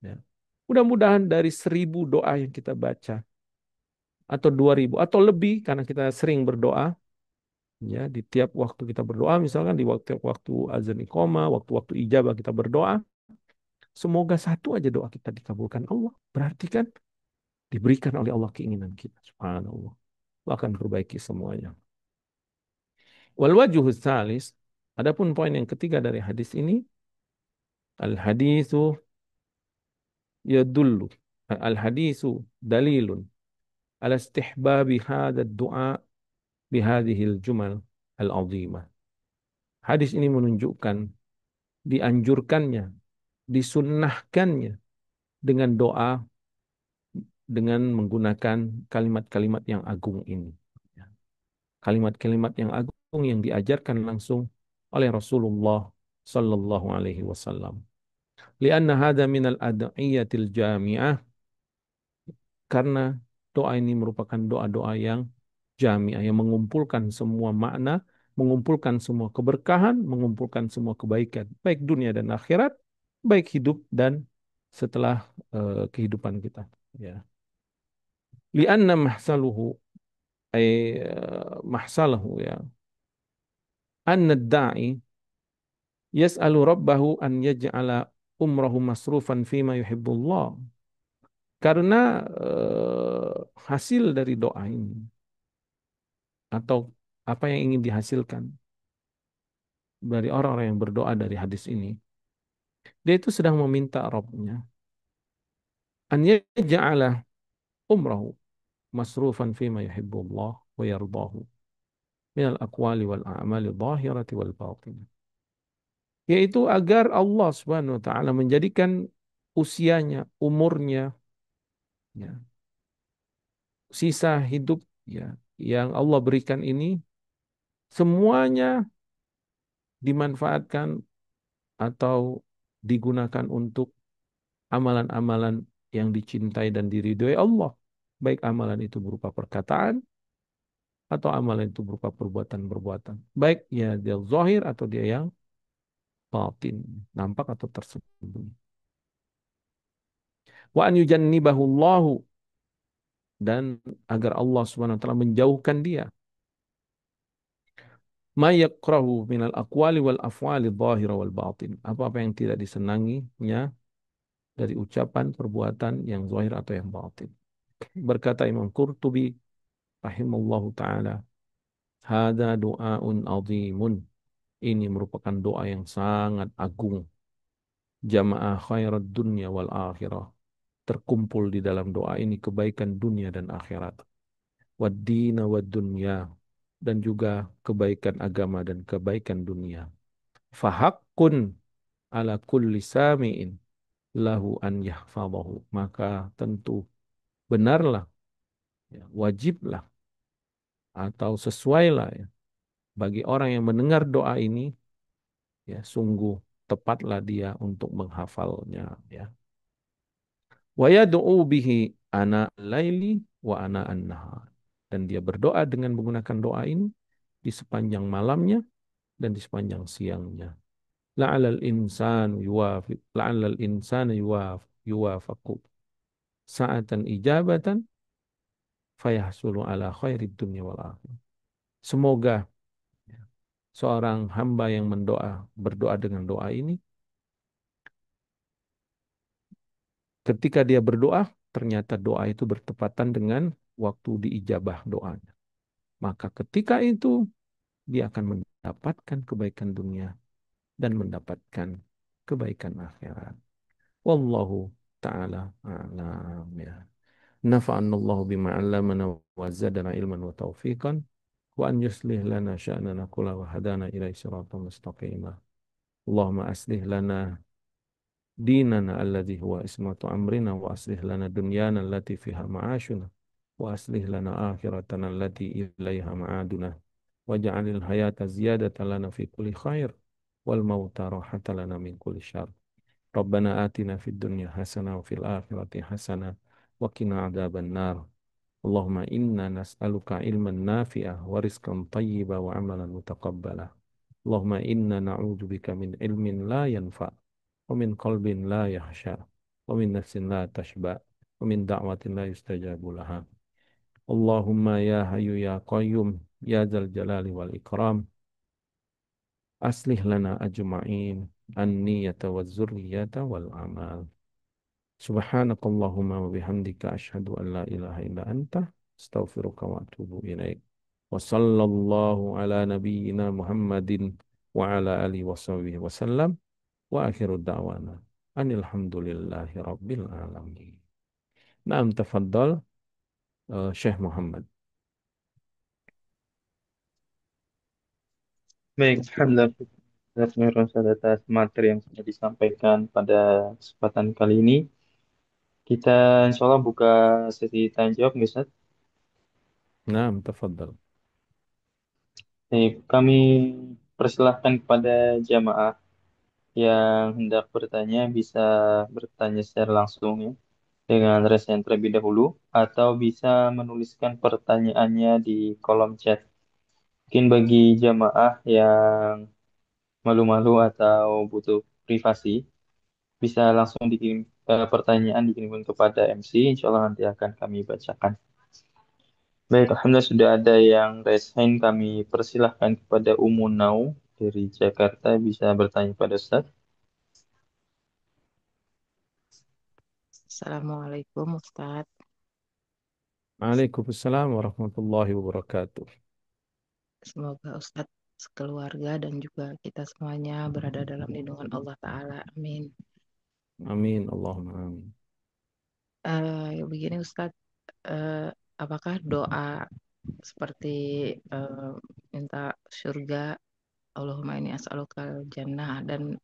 Ya. Mudah-mudahan dari 1.000 doa yang kita baca, atau 2.000, atau lebih, karena kita sering berdoa, ya, di tiap waktu kita berdoa, misalkan di waktu-waktu azan iqamah, waktu-waktu ijabah kita berdoa, semoga satu aja doa kita dikabulkan Allah. Berarti kan diberikan oleh Allah keinginan kita. Subhanallah. Allah akan perbaiki semuanya. Wal wajhu tsalis, adapun poin yang ketiga dari hadis ini, al hadisu yadullu, al hadisu dalilun ala istihbabi hadha du'a bihadhihi al jumal al azimah. Hadis ini menunjukkan dianjurkannya, disunnahkannya dengan doa dengan menggunakan kalimat-kalimat yang agung ini. Kalimat-kalimat yang agung yang diajarkan langsung oleh Rasulullah sallallahu alaihi wasallam. Lianna hadza minal ad'iyatil jami'ah, karena doa ini merupakan doa-doa yang jami'ah, yang mengumpulkan semua makna, mengumpulkan semua keberkahan, mengumpulkan semua kebaikan, baik dunia dan akhirat, baik hidup dan setelah kehidupan kita. Ya. Lianna mahsaluhu ay mahsalahu, ya. Anna da'i yas'alu rabbahu an yaj'ala umrahu masrufan fima yuhibbullah. Karena hasil dari doa ini atau apa yang ingin dihasilkan dari orang-orang yang berdoa dari hadis ini, dia itu sedang meminta Rabbnya an yaj'ala umrahu masrufan fima yuhibbullah wa yardahu minal aqwali wal a'mali dhahirati wal batinah. Yaitu agar Allah Subhanahu wa taala menjadikan usianya, umurnya, ya, sisa hidup, ya, yang Allah berikan ini semuanya dimanfaatkan atau digunakan untuk amalan-amalan yang dicintai dan diridhoi Allah. Baik amalan itu berupa perkataan atau amalan itu berupa perbuatan-perbuatan. Baik ya dia zahir atau dia yang batin, nampak atau tersembunyi. Wa an yujannibahu Allahu, dan agar Allah Subhanahu wa taala menjauhkan dia ma yakrahu minal aqwali wal af'ali dhahira wal batin. Apa-apa yang tidak disenanginya dari ucapan, perbuatan yang zahir atau yang batin. Berkata Imam Qurtubi rahimallahu taala, "Hada du'aun azimun." Ini merupakan doa yang sangat agung. Jamaah khairat dunya wal akhirah. Terkumpul di dalam doa ini kebaikan dunia dan akhirat. Wad-dina wad dunya, dan juga kebaikan agama dan kebaikan dunia. Fahakkun ala kulli sami'in lahu an yahfadhahu. Maka tentu benarlah, ya, wajiblah atau sesuailah, ya, bagi orang yang mendengar doa ini, ya, sungguh tepatlah dia untuk menghafalnya, ya. Wa yad'u bihi ana laili wa ana an-nahar. Dan dia berdoa dengan menggunakan doa ini di sepanjang malamnya dan di sepanjang siangnya. La'alal insanu yuwafiq, la'alal insanu yuwafaqu sa'atan ijabatan fayahsulu ala khairid dunya wal akhirah. Semoga, ya, seorang hamba yang berdoa dengan doa ini, ketika dia berdoa, ternyata doa itu bertepatan dengan waktu diijabah doanya. Maka ketika itu dia akan mendapatkan kebaikan dunia dan mendapatkan kebaikan akhirat. Wallahu ta'ala a'lam, ya. Nafa'anna Allah bima 'allamana wa zadana ilman wa taufiqan wa an yuslih lana sya'nana kulla wa hadana ila siratal mustaqimah. Allahumma aslih lana dinana alladhi huwa ismatu amrina wa aslih lana dunyana allati fiha ma'ashuna wa aslih lana akhiratana allati ilaiha ma'aduna waj'alil hayata ziyadatan lana fi kulli khair wal mauta rahatan lana min kulli syarr. Rabbana atina fid dunya hasanah wa fil akhirati hasanah wa qina adzaban nar. Allahumma inna nas'aluka ilman nafi'ah wa rizqan tayyiba wa amalan mutaqabbala. Allahumma inna na'udzubika min ilmin la yanfa' wa min qalbin la yakhsha wa min nafsin la tashba wa min da'watin la yustajabu laha. Allahumma ya hayyu ya qayyum ya dzal jalali wal ikram, aslih lana ajma'in an-niyata waz zurriyata wal amal. Subhanakallahumma wa bihamdika asyhadu an la ilaha illa anta astaghfiruka wa atubu ilaik. Wa sallallahu ala nabiyyina Muhammadin wa ala alihi wa sahbihi wasallam wa akhiru da'wana anil hamdulillahi rabbil alamin. Naam, tafadhal, Syekh Muhammad. Baik, alhamdulillah atas materi yang sudah disampaikan pada kesempatan kali ini. Kita insya Allah buka sesi tanya jawab, Ustaz. Naam, tafadhal. Baik, kami persilahkan kepada jamaah yang hendak bertanya bisa bertanya secara langsung, ya, dengan raise hand terlebih dahulu atau bisa menuliskan pertanyaannya di kolom chat. Mungkin bagi jamaah yang malu-malu atau butuh privasi, bisa langsung dikirim pertanyaan dikirimkan kepada MC. Insya Allah nanti akan kami bacakan. Baik, Alhamdulillah sudah ada yang raise hand. Kami persilahkan kepada Umunau dari Jakarta bisa bertanya pada Ustaz. Assalamualaikum Ustadz. Waalaikumsalam warahmatullahi wabarakatuh. Semoga Ustadz sekeluarga dan juga kita semuanya berada dalam lindungan Allah Ta'ala. Amin. Amin, Allahumma amin. Begini Ustadz, apakah doa seperti eh, minta surga, Allahumma ini as'alukal jannah, dan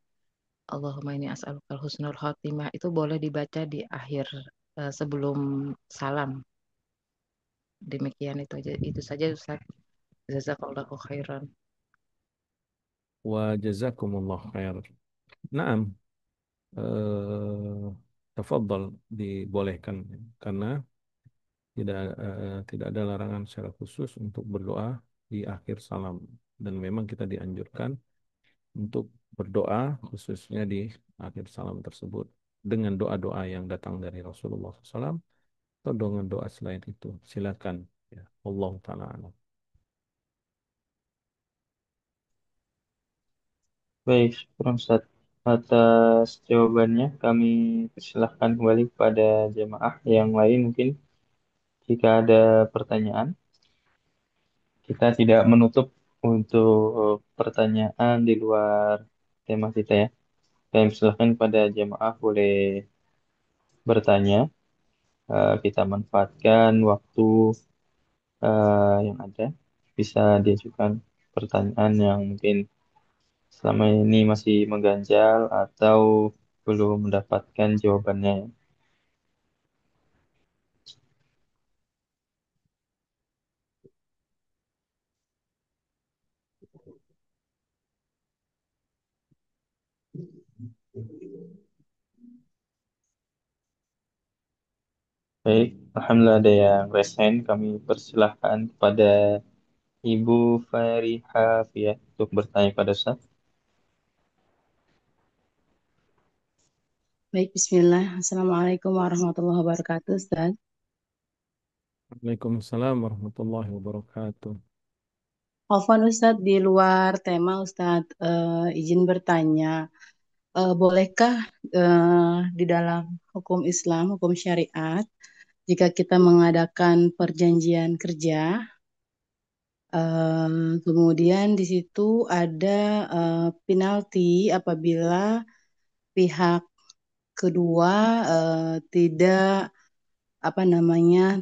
Allahumma ini as'alukal husnul khotimah, itu boleh dibaca di akhir sebelum salam? Demikian itu saja Ustaz. Jazakallahu khairan. Wa jazakumullah khair. Naam, tafadhal dibolehkan karena tidak ada larangan secara khusus untuk berdoa di akhir salam dan memang kita dianjurkan untuk berdoa khususnya di akhir salam tersebut dengan doa-doa yang datang dari Rasulullah SAW atau dengan doa selain itu. Silakan. Ya, Allah taala alam. Baik, syukur Ustaz. Atas jawabannya, kami persilahkan kembali kepada jemaah yang lain mungkin jika ada pertanyaan. Kita tidak menutup untuk pertanyaan di luar tema kita ya. Kami persilahkan kepada jemaah boleh bertanya. Kita manfaatkan waktu yang ada. Bisa diajukan pertanyaan yang mungkin selama ini masih mengganjal atau belum mendapatkan jawabannya. Baik, Alhamdulillah ada yang resen. Kami persilahkan kepada Ibu Fariha ya untuk bertanya pada Ustaz. Baik, bismillah. Assalamualaikum warahmatullahi wabarakatuh, Ustaz. Waalaikumsalam warahmatullahi wabarakatuh. Afwan Ustaz, di luar tema Ustaz, izin bertanya, bolehkah di dalam hukum Islam, hukum syariat, jika kita mengadakan perjanjian kerja, kemudian di situ ada penalti apabila pihak kedua tidak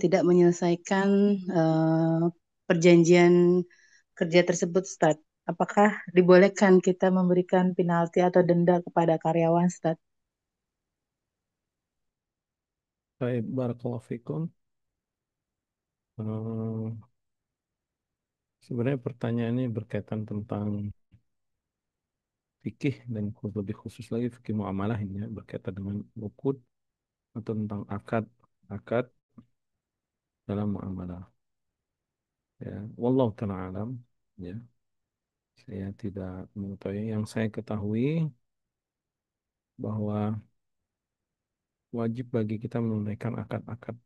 tidak menyelesaikan eh, perjanjian kerja tersebut, Ustaz. Apakah dibolehkan kita memberikan penalti atau denda kepada karyawan, Ustaz? Baik, barakallahu fikum. Eh, Sebenarnya pertanyaan ini berkaitan tentang fikih dan lebih khusus lagi fikih muamalah ini ya, berkaitan dengan uqud atau tentang akad dalam muamalah. Ya, wallahu taala alam. Ya, saya tidak mengetahui. Yang saya ketahui bahwa wajib bagi kita menunaikan akad-akad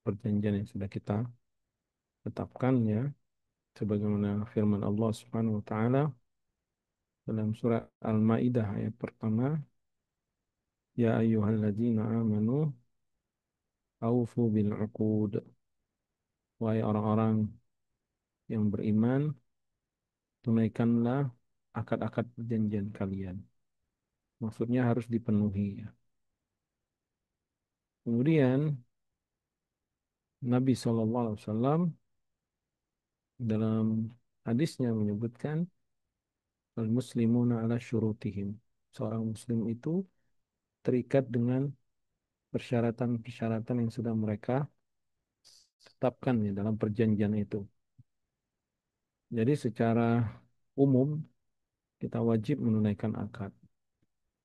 perjanjian yang sudah kita tetapkan ya, sebagaimana firman Allah Subhanahu wa taala dalam surah Al-Maidah ayat pertama, ya ayyuhalladzina amanu aufu bil uqud. Wahai orang-orang yang beriman, tunaikanlah akad-akad perjanjian kalian. Maksudnya harus dipenuhi ya. Kemudian Nabi SAW dalam hadisnya menyebutkan al-muslimuna ala syurutihim. Seorang muslim itu terikat dengan persyaratan-persyaratan yang sudah mereka tetapkan ya dalam perjanjian itu. Jadi secara umum kita wajib menunaikan akad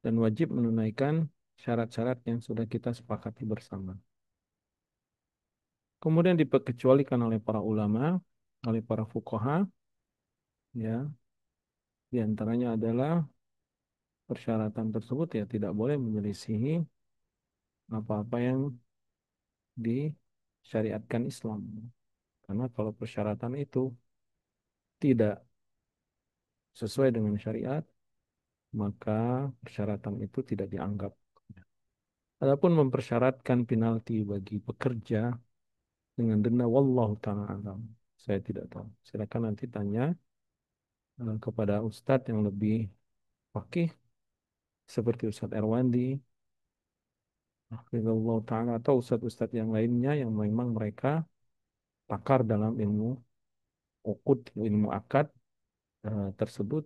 dan wajib menunaikan syarat-syarat yang sudah kita sepakati bersama. Kemudian diperkecualikan oleh para ulama, oleh para fuqaha, ya, di antaranya adalah persyaratan tersebut ya tidak boleh menyelisihi apa-apa yang disyariatkan Islam. Karena kalau persyaratan itu tidak sesuai dengan syariat, maka persyaratan itu tidak dianggap. Adapun mempersyaratkan penalti bagi pekerja dengan denda, wallahu ta'ala alam. Saya tidak tahu. Silakan nanti tanya kepada ustadz yang lebih fakih seperti Ustadz Erwandi, Hafizahullah Ta'ala, atau ustadz-ustadz yang lainnya yang memang mereka pakar dalam ilmu uqud, ilmu akad tersebut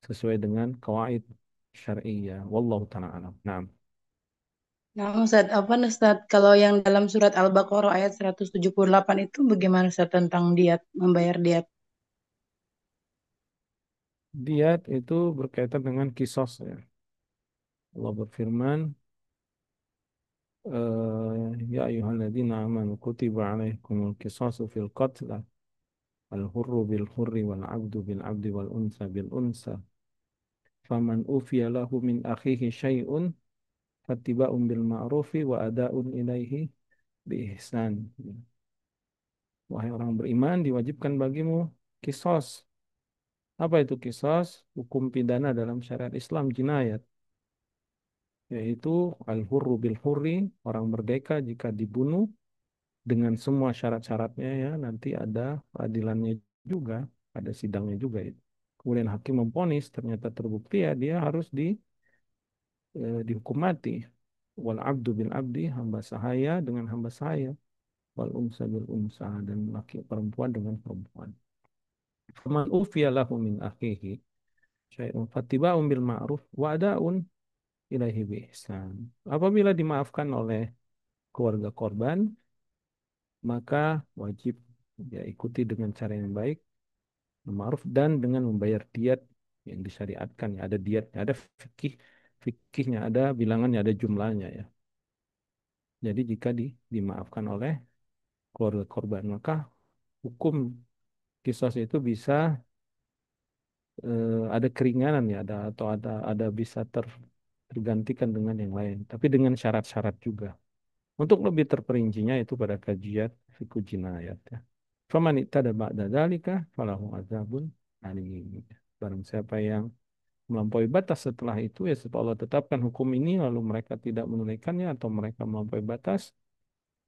sesuai dengan kawaid syariah. Wallahu ta'ala alam. Naam. Nah, Ustaz, apa nih, Ustaz? Kalau yang dalam surat Al-Baqarah ayat 178 itu bagaimana, Ustaz, tentang diat, membayar diat? Diat itu berkaitan dengan kisos ya. Allah berfirman, ya ayyuhalladzina amanu kutiba alaikumul qisasu fil qatla al hurru bil hurri wal abdu bil abdi wal unsa bil unsa faman ufiya lahu min akhihi syai'un fattiba'un bil ma'rufi wa ada'un ilaihi bi ihsan. Wahai orang beriman, diwajibkan bagimu kisos. Apa itu kisos? Hukum pidana dalam syariat Islam jinayat, yaitu al-hurru bil hurri, orang merdeka jika dibunuh dengan semua syarat-syaratnya ya, nanti ada peradilannya juga, ada sidangnya juga itu. Kemudian hakim memvonis ternyata terbukti ya dia harus dihukum mati. Wal abdu bil abdi, hamba sahaya dengan hamba sahaya. Wal unsa bil unsa, dan laki perempuan dengan perempuan. Faman ufiya lahu min akhihi syai'un fattiba'un bil ma'ruf wa ada'un ilaihi bi ihsan. Apabila dimaafkan oleh keluarga korban, maka wajib ya ikuti dengan cara yang baik, ma'ruf, dan dengan membayar diat yang disyariatkan ya. Ada diatnya, ada fikihnya, ada bilangannya, ada jumlahnya ya. Jadi jika dimaafkan oleh keluarga korban, maka hukum kisos itu bisa ada keringanan ya, ada atau ada bisa tergantikan dengan yang lain, tapi dengan syarat-syarat juga. Untuk lebih terperincinya itu pada kajian fikih jinayat ya. Faman ittada ba'da dzalika falahu adzabun alim. Barang siapa yang melampaui batas setelah itu ya, setelah Allah tetapkan hukum ini lalu mereka tidak menunaikannya atau mereka melampaui batas,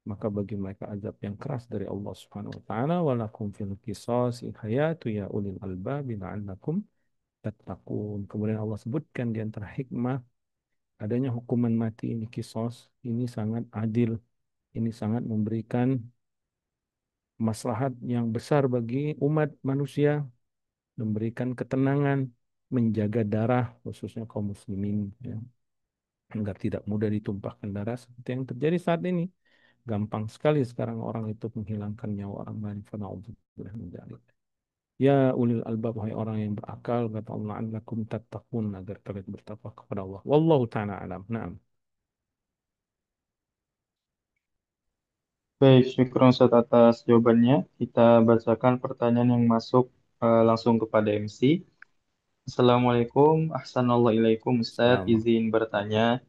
maka bagi mereka azab yang keras dari Allah Subhanahu wa taala. Walakum fil qisasi hayatu ya ulil albab la'allakum tattaqun. Kemudian Allah sebutkan di antara hikmah adanya hukuman mati ini, kisos ini sangat adil, ini sangat memberikan maslahat yang besar bagi umat manusia, memberikan ketenangan, menjaga darah khususnya kaum muslimin ya, agar tidak mudah ditumpahkan darah seperti yang terjadi saat ini. Gampang sekali sekarang orang itu menghilangkan nyawa orang lain. Fana'udzubillah min dzalik. Ya ulil albab, wahai orang yang berakal, kata Allah, anlakum tattaqun, agar kalian bertakwa kepada Allah. Wallahu ta'ala alam. Naam. Baik, syukur Ustaz atas jawabannya. Kita bacakan pertanyaan yang masuk langsung kepada MC. Assalamualaikum, ahsanallahu Ustaz. Assalamualaikum. Izin bertanya,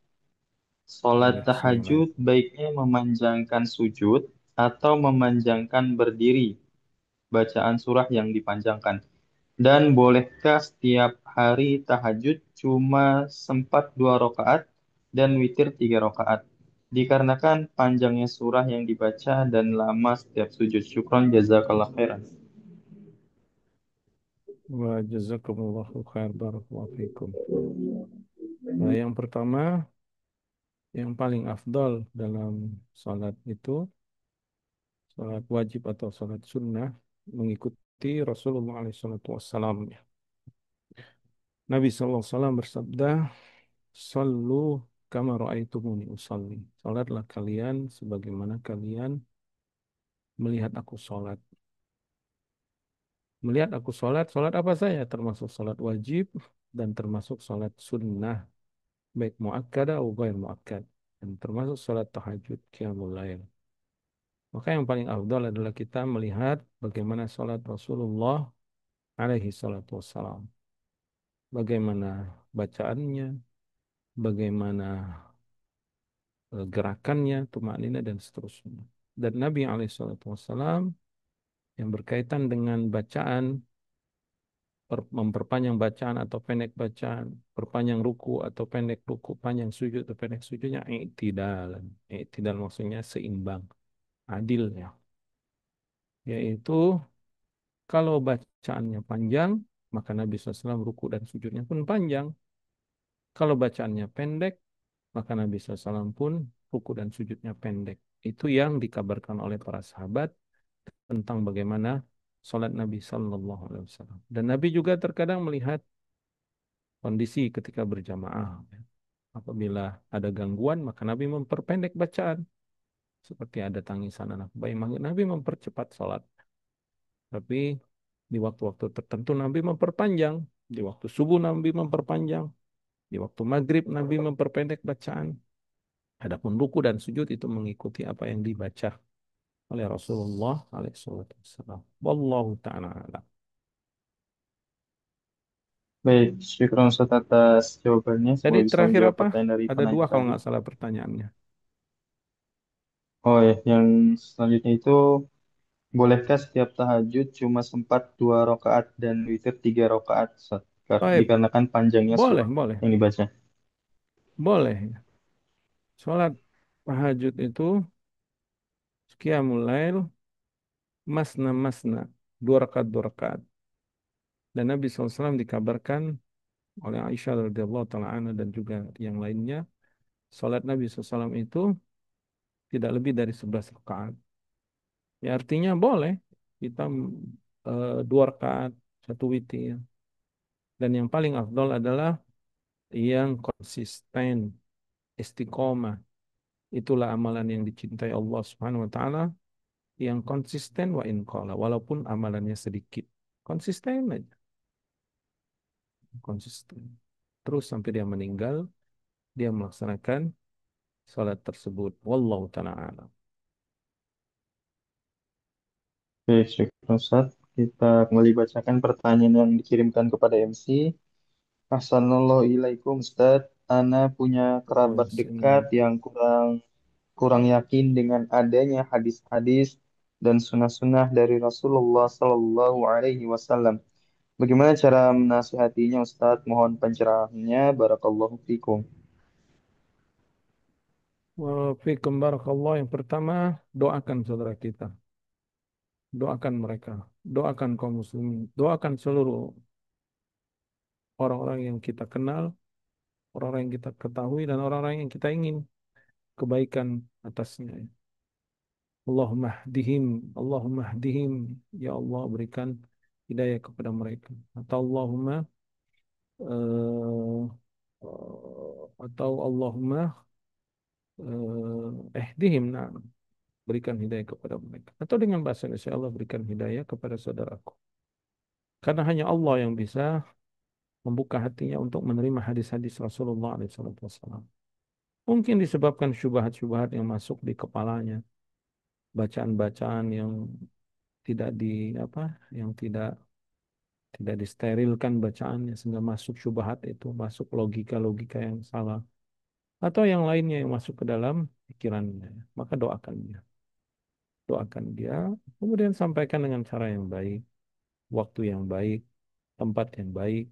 sholat Waalaikumsalam. tahajud baiknya memanjangkan sujud atau memanjangkan berdiri bacaan surah yang dipanjangkan? Dan bolehkah setiap hari tahajud cuma sempat 2 rakaat dan witir 3 rakaat? Dikarenakan panjangnya surah yang dibaca dan lama setiap sujud. Syukron jazakallah khairan. Wa jazakumullahu khair, barakallahu fikum. Nah, yang pertama, yang paling afdal dalam salat itu, salat wajib atau salat sunnah, mengikuti Rasulullah SAW. Nabi SAW bersabda, Sallu kama ra'aitumuni usalli. Salatlah kalian sebagaimana kalian melihat aku salat. Melihat aku salat, salat apa saja? Termasuk salat wajib dan termasuk salat sunnah, baik muakkad atau ghair muakkad, dan termasuk salat tahajud qiyamul lail. Maka yang paling afdal adalah kita melihat bagaimana salat Rasulullah alaihi salatu wassalam. Bagaimana bacaannya, bagaimana gerakannya, tumanina dan seterusnya. Dan Nabi alaihi salatu wassalam yang berkaitan dengan bacaan, memperpanjang bacaan atau pendek bacaan, perpanjang ruku atau pendek ruku, panjang sujud atau pendek sujudnya, i'tidal. I'tidal maksudnya seimbang, adil ya. Yaitu kalau bacaannya panjang, maka Nabi SAW ruku dan sujudnya pun panjang. Kalau bacaannya pendek, maka Nabi SAW pun ruku dan sujudnya pendek. Itu yang dikabarkan oleh para sahabat tentang bagaimana sholat Nabi SAW. Dan Nabi juga terkadang melihat kondisi ketika berjamaah. Apabila ada gangguan, maka Nabi memperpendek bacaan. Seperti ada tangisan anak bayi, maka Nabi mempercepat sholat. Tapi di waktu-waktu tertentu Nabi memperpanjang. Di waktu subuh Nabi memperpanjang. Di waktu maghrib Nabi memperpendek bacaan. Adapun ruku dan sujud itu mengikuti apa yang dibaca oleh Rasulullah alaihissalam. Wallahu ta'ala a'lam. Baik, syukur Ustaz atas jawabannya. Jadi Semoga bisa terakhir menjawab apa? pertanyaan dari Ada penanya dua kalau tadi. nggak salah pertanyaannya. Oh ya, yang selanjutnya itu, bolehkah setiap tahajud cuma sempat 2 rakaat dan witir 3 rakaat, Ustaz? Baik, Dikarenakan panjangnya boleh, surah boleh, yang dibaca. boleh. Sholat tahajud itu qiyamul lail masna masna, dua rakaat. Dan Nabi SAW dikabarkan oleh Aisyah radhiyallahu taala anha dan juga yang lainnya, sholat Nabi SAW itu tidak lebih dari 11 rakaat. Ya artinya boleh kita 2 rakaat, satu witir. Dan yang paling afdol adalah yang konsisten, istiqomah. Itulah amalan yang dicintai Allah Subhanahu wa taala, yang konsisten wa in qala, walaupun amalannya sedikit. Konsisten aja, konsisten. Terus sampai dia meninggal, dia melaksanakan salat tersebut. Wallahu taala alam. Baik, syukur Ustaz. Kita kembali bacakan pertanyaan yang dikirimkan kepada MC. Assalamualaikum Ustaz. Ana punya kerabat dekat Waalaikumsalam. yang kurang kurang yakin dengan adanya hadis-hadis dan sunnah-sunnah dari Rasulullah Sallallahu Alaihi Wasallam. Bagaimana cara menasihatinya Ustaz? Mohon pencerahannya. Barakallahu fikum. Wa fiikum barakallah. Yang pertama, doakan saudara kita. Doakan mereka. Doakan kaum muslimin. Doakan seluruh orang-orang yang kita kenal, orang-orang yang kita ketahui, dan orang-orang yang kita ingin kebaikan atasnya. Allahumma hdihim, Allahumma hdihim. Ya Allah, berikan hidayah kepada mereka. Atau Allahumma atau Allahumma ihdihim, nah, berikan hidayah kepada mereka. Atau dengan bahasa Indonesia, Allah berikan hidayah kepada saudaraku. Karena hanya Allah yang bisa membuka hatinya untuk menerima hadis-hadis Rasulullah SAW. Mungkin disebabkan syubhat-syubhat yang masuk di kepalanya, bacaan-bacaan yang tidak di apa, yang tidak disterilkan bacaannya sehingga masuk syubhat itu, masuk logika-logika yang salah atau yang lainnya yang masuk ke dalam pikirannya. Maka doakan dia. Doakan dia, kemudian sampaikan dengan cara yang baik, waktu yang baik, tempat yang baik.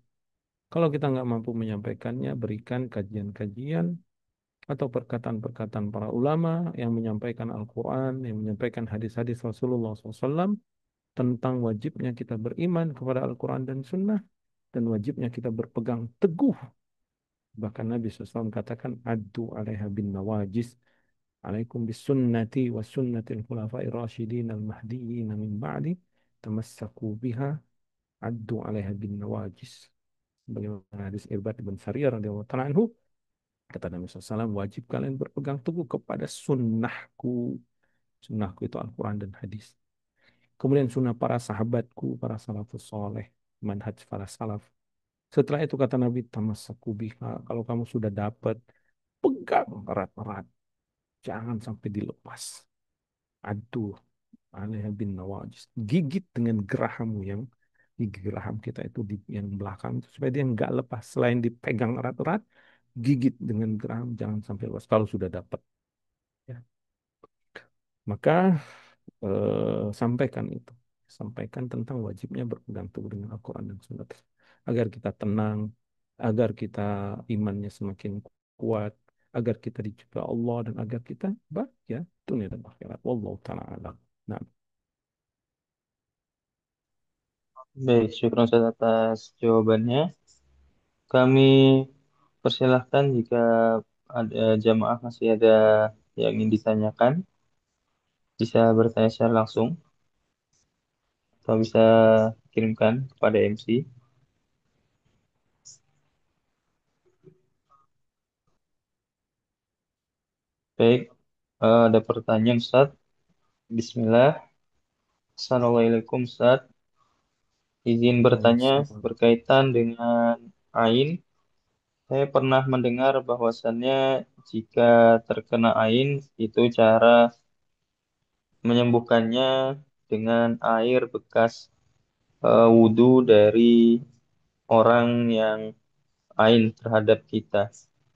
Kalau kita nggak mampu menyampaikannya, berikan kajian-kajian atau perkataan-perkataan para ulama yang menyampaikan Al-Quran, yang menyampaikan hadis-hadis Rasulullah SAW tentang wajibnya kita beriman kepada Al-Quran dan Sunnah, dan wajibnya kita berpegang teguh. Bahkan Nabi SAW katakan, Addu alaiha bin nawajis, alaikum bis sunnati wa sunnatil khulafai rasyidin al-mahdiyyin min ba'di, tamassaku biha, addu alaiha bin nawajis. Bagaimana hadis Irbad bin Sariyah radhiyallahu ta'ala anhu, kata Nabi SAW, wajib kalian berpegang teguh kepada sunnahku. Sunnahku itu Al-Quran dan hadis. Kemudian sunnah para sahabatku, para salafus soleh, manhaj para salaf. Setelah itu kata Nabi, tamassaku biha. Kalau kamu sudah dapat, pegang erat-erat. Jangan sampai dilepas. Aduh, alaiha bin nawajis. Gigit dengan gerahammu yang gigi geraham kita itu di yang belakang itu supaya dia nggak lepas. Selain dipegang erat-erat, gigit dengan geraham jangan sampai lepas kalau sudah dapat. Ya. Maka sampaikan itu, sampaikan tentang wajibnya berpegang teguh dengan Al-Quran dan Sunnah agar kita tenang, agar kita imannya semakin kuat, agar kita dijaga Allah dan agar kita bahagia dunia dan akhirat. Wallahu taala alam. Nah, Baik, syukur Ustaz atas jawabannya. Kami persilahkan jika ada jamaah masih ada yang ingin ditanyakan, bisa bertanya secara langsung atau bisa kirimkan kepada MC. Baik, ada pertanyaan Ustaz. Bismillah. Assalamualaikum Ustaz. Izin bertanya Waalaikumsalam. berkaitan dengan ain. Saya pernah mendengar bahwasannya jika terkena ain itu cara menyembuhkannya dengan air bekas wudhu dari orang yang ain terhadap kita.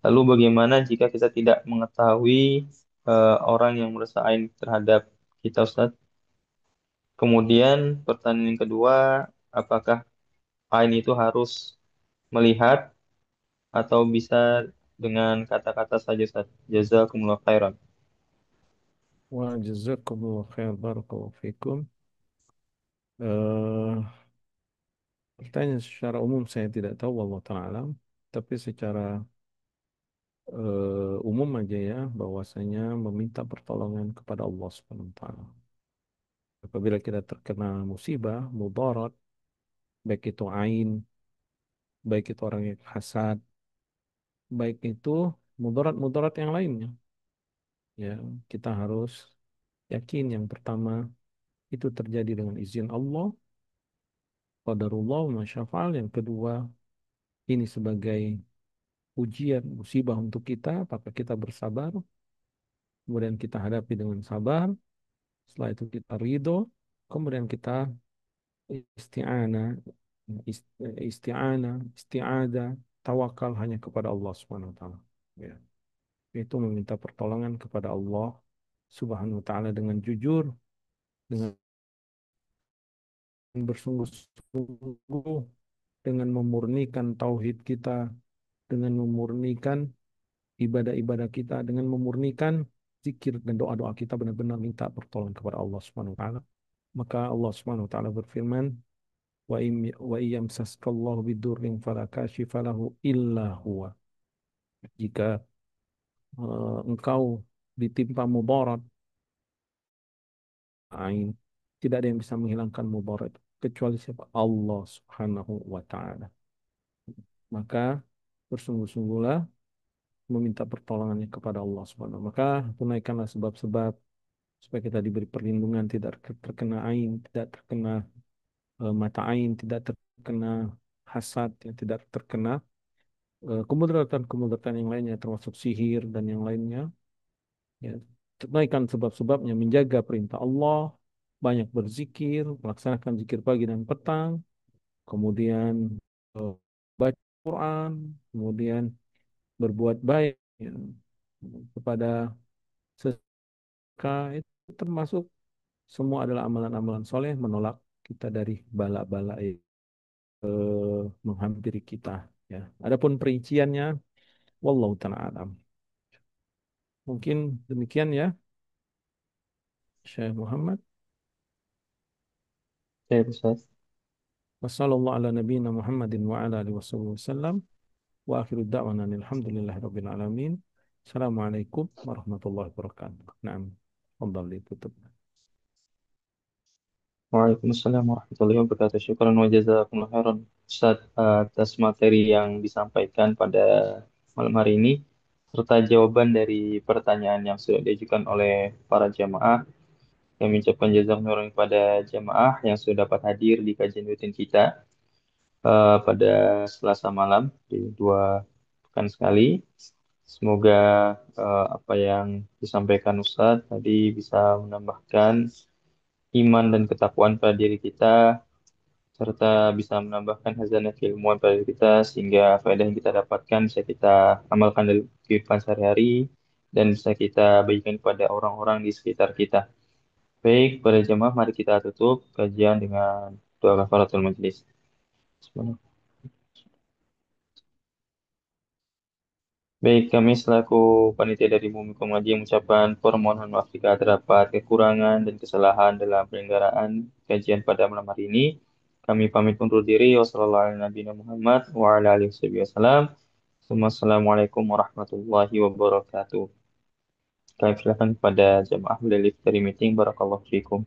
Lalu bagaimana jika kita tidak mengetahui orang yang merasa ain terhadap kita, Ustaz? Kemudian pertanyaan yang kedua, apakah ain itu harus melihat atau bisa dengan kata-kata saja, Ustaz? Jazakumullah khairan. Wa jazakumullah khair barakallahu fikum. Eh, Pertanyaan secara umum saya tidak tahu, wallahu ta'ala alam. Tapi secara umum aja ya, bahwasanya meminta pertolongan kepada Allah Subhanahu wa taala. Apabila kita terkena musibah, mudarat, baik itu ain, baik itu orang yang hasad, baik itu mudarat-mudarat yang lainnya, ya, kita harus yakin yang pertama itu terjadi dengan izin Allah, qadarullah wa masyafa'al. Yang kedua, ini sebagai ujian, musibah untuk kita, apakah kita bersabar, kemudian kita hadapi dengan sabar, setelah itu kita ridho, kemudian kita isti'anah, isti'adah, tawakal hanya kepada Allah Subhanahu wa taala. Ya. Itu meminta pertolongan kepada Allah Subhanahu wa taala dengan jujur, dengan bersungguh-sungguh, dengan memurnikan tauhid kita, dengan memurnikan ibadah-ibadah kita, dengan memurnikan zikir dan doa-doa kita, benar-benar minta pertolongan kepada Allah Subhanahu wa taala. Maka Allah Subhanahu wa taala berfirman, wa iyamsaskallahu bidurrin fala kashifa lahu illa huwa. Jika engkau ditimpa mudarat ain, tidak ada yang bisa menghilangkan mudarat kecuali siapa? Allah Subhanahu wa taala. Maka bersungguh-sungguhlah meminta pertolongannya kepada Allah Subhanahu. Maka tunaikanlah sebab-sebab supaya kita diberi perlindungan, tidak terkena ain, tidak terkena mata ain, tidak terkena hasad, ya, tidak terkena kemudaratan-kemudaratan yang lainnya termasuk sihir dan yang lainnya. Ya, tunaikan sebab-sebabnya, menjaga perintah Allah, banyak berzikir, melaksanakan zikir pagi dan petang, kemudian eh, baca Quran, kemudian berbuat baik, ya, kepada sesama, itu termasuk semua adalah amalan-amalan soleh menolak kita dari bala-bala yang menghampiri kita. Ya, adapun perinciannya, wallahu ta'ala alam. Mungkin demikian ya, Syekh Muhammad. Baik, Ustaz. Wassallallahu ala nabiyina Muhammadin wa ala alihi wasallam. Wa akhiru da'wana alhamdulillahi rabbil alamin. Assalamualaikum warahmatullahi wabarakatuh. Naam. Fadhal ditutup. Waalaikumsalam warahmatullahi wabarakatuh. Syukran wa jazakumullah khairan Ustaz atas materi yang disampaikan pada malam hari ini serta jawaban dari pertanyaan yang sudah diajukan oleh para jamaah. Kami ucapkan jazakumullah khairan kepada jamaah yang sudah dapat hadir di kajian rutin kita pada Selasa malam di dua pekan sekali. Semoga apa yang disampaikan Ustaz tadi bisa menambahkan iman dan ketakwaan pada diri kita serta bisa menambahkan khazanah keilmuan pada diri kita sehingga faedah yang kita dapatkan bisa kita amalkan dalam kehidupan sehari-hari dan bisa kita bagikan kepada orang-orang di sekitar kita. Baik, pada jemaah mari kita tutup kajian dengan doa kafaratul majelis. Bismillah. Baik, kami selaku panitia dari Bumi Komaji mengucapkan permohonan maaf jika terdapat kekurangan dan kesalahan dalam penyelenggaraan kajian pada malam hari ini. Kami pamit undur diri. Wassalamualaikum warahmatullahi wabarakatuh. Kami silakan kepada jemaah dari meeting. Barakallahu fiikum.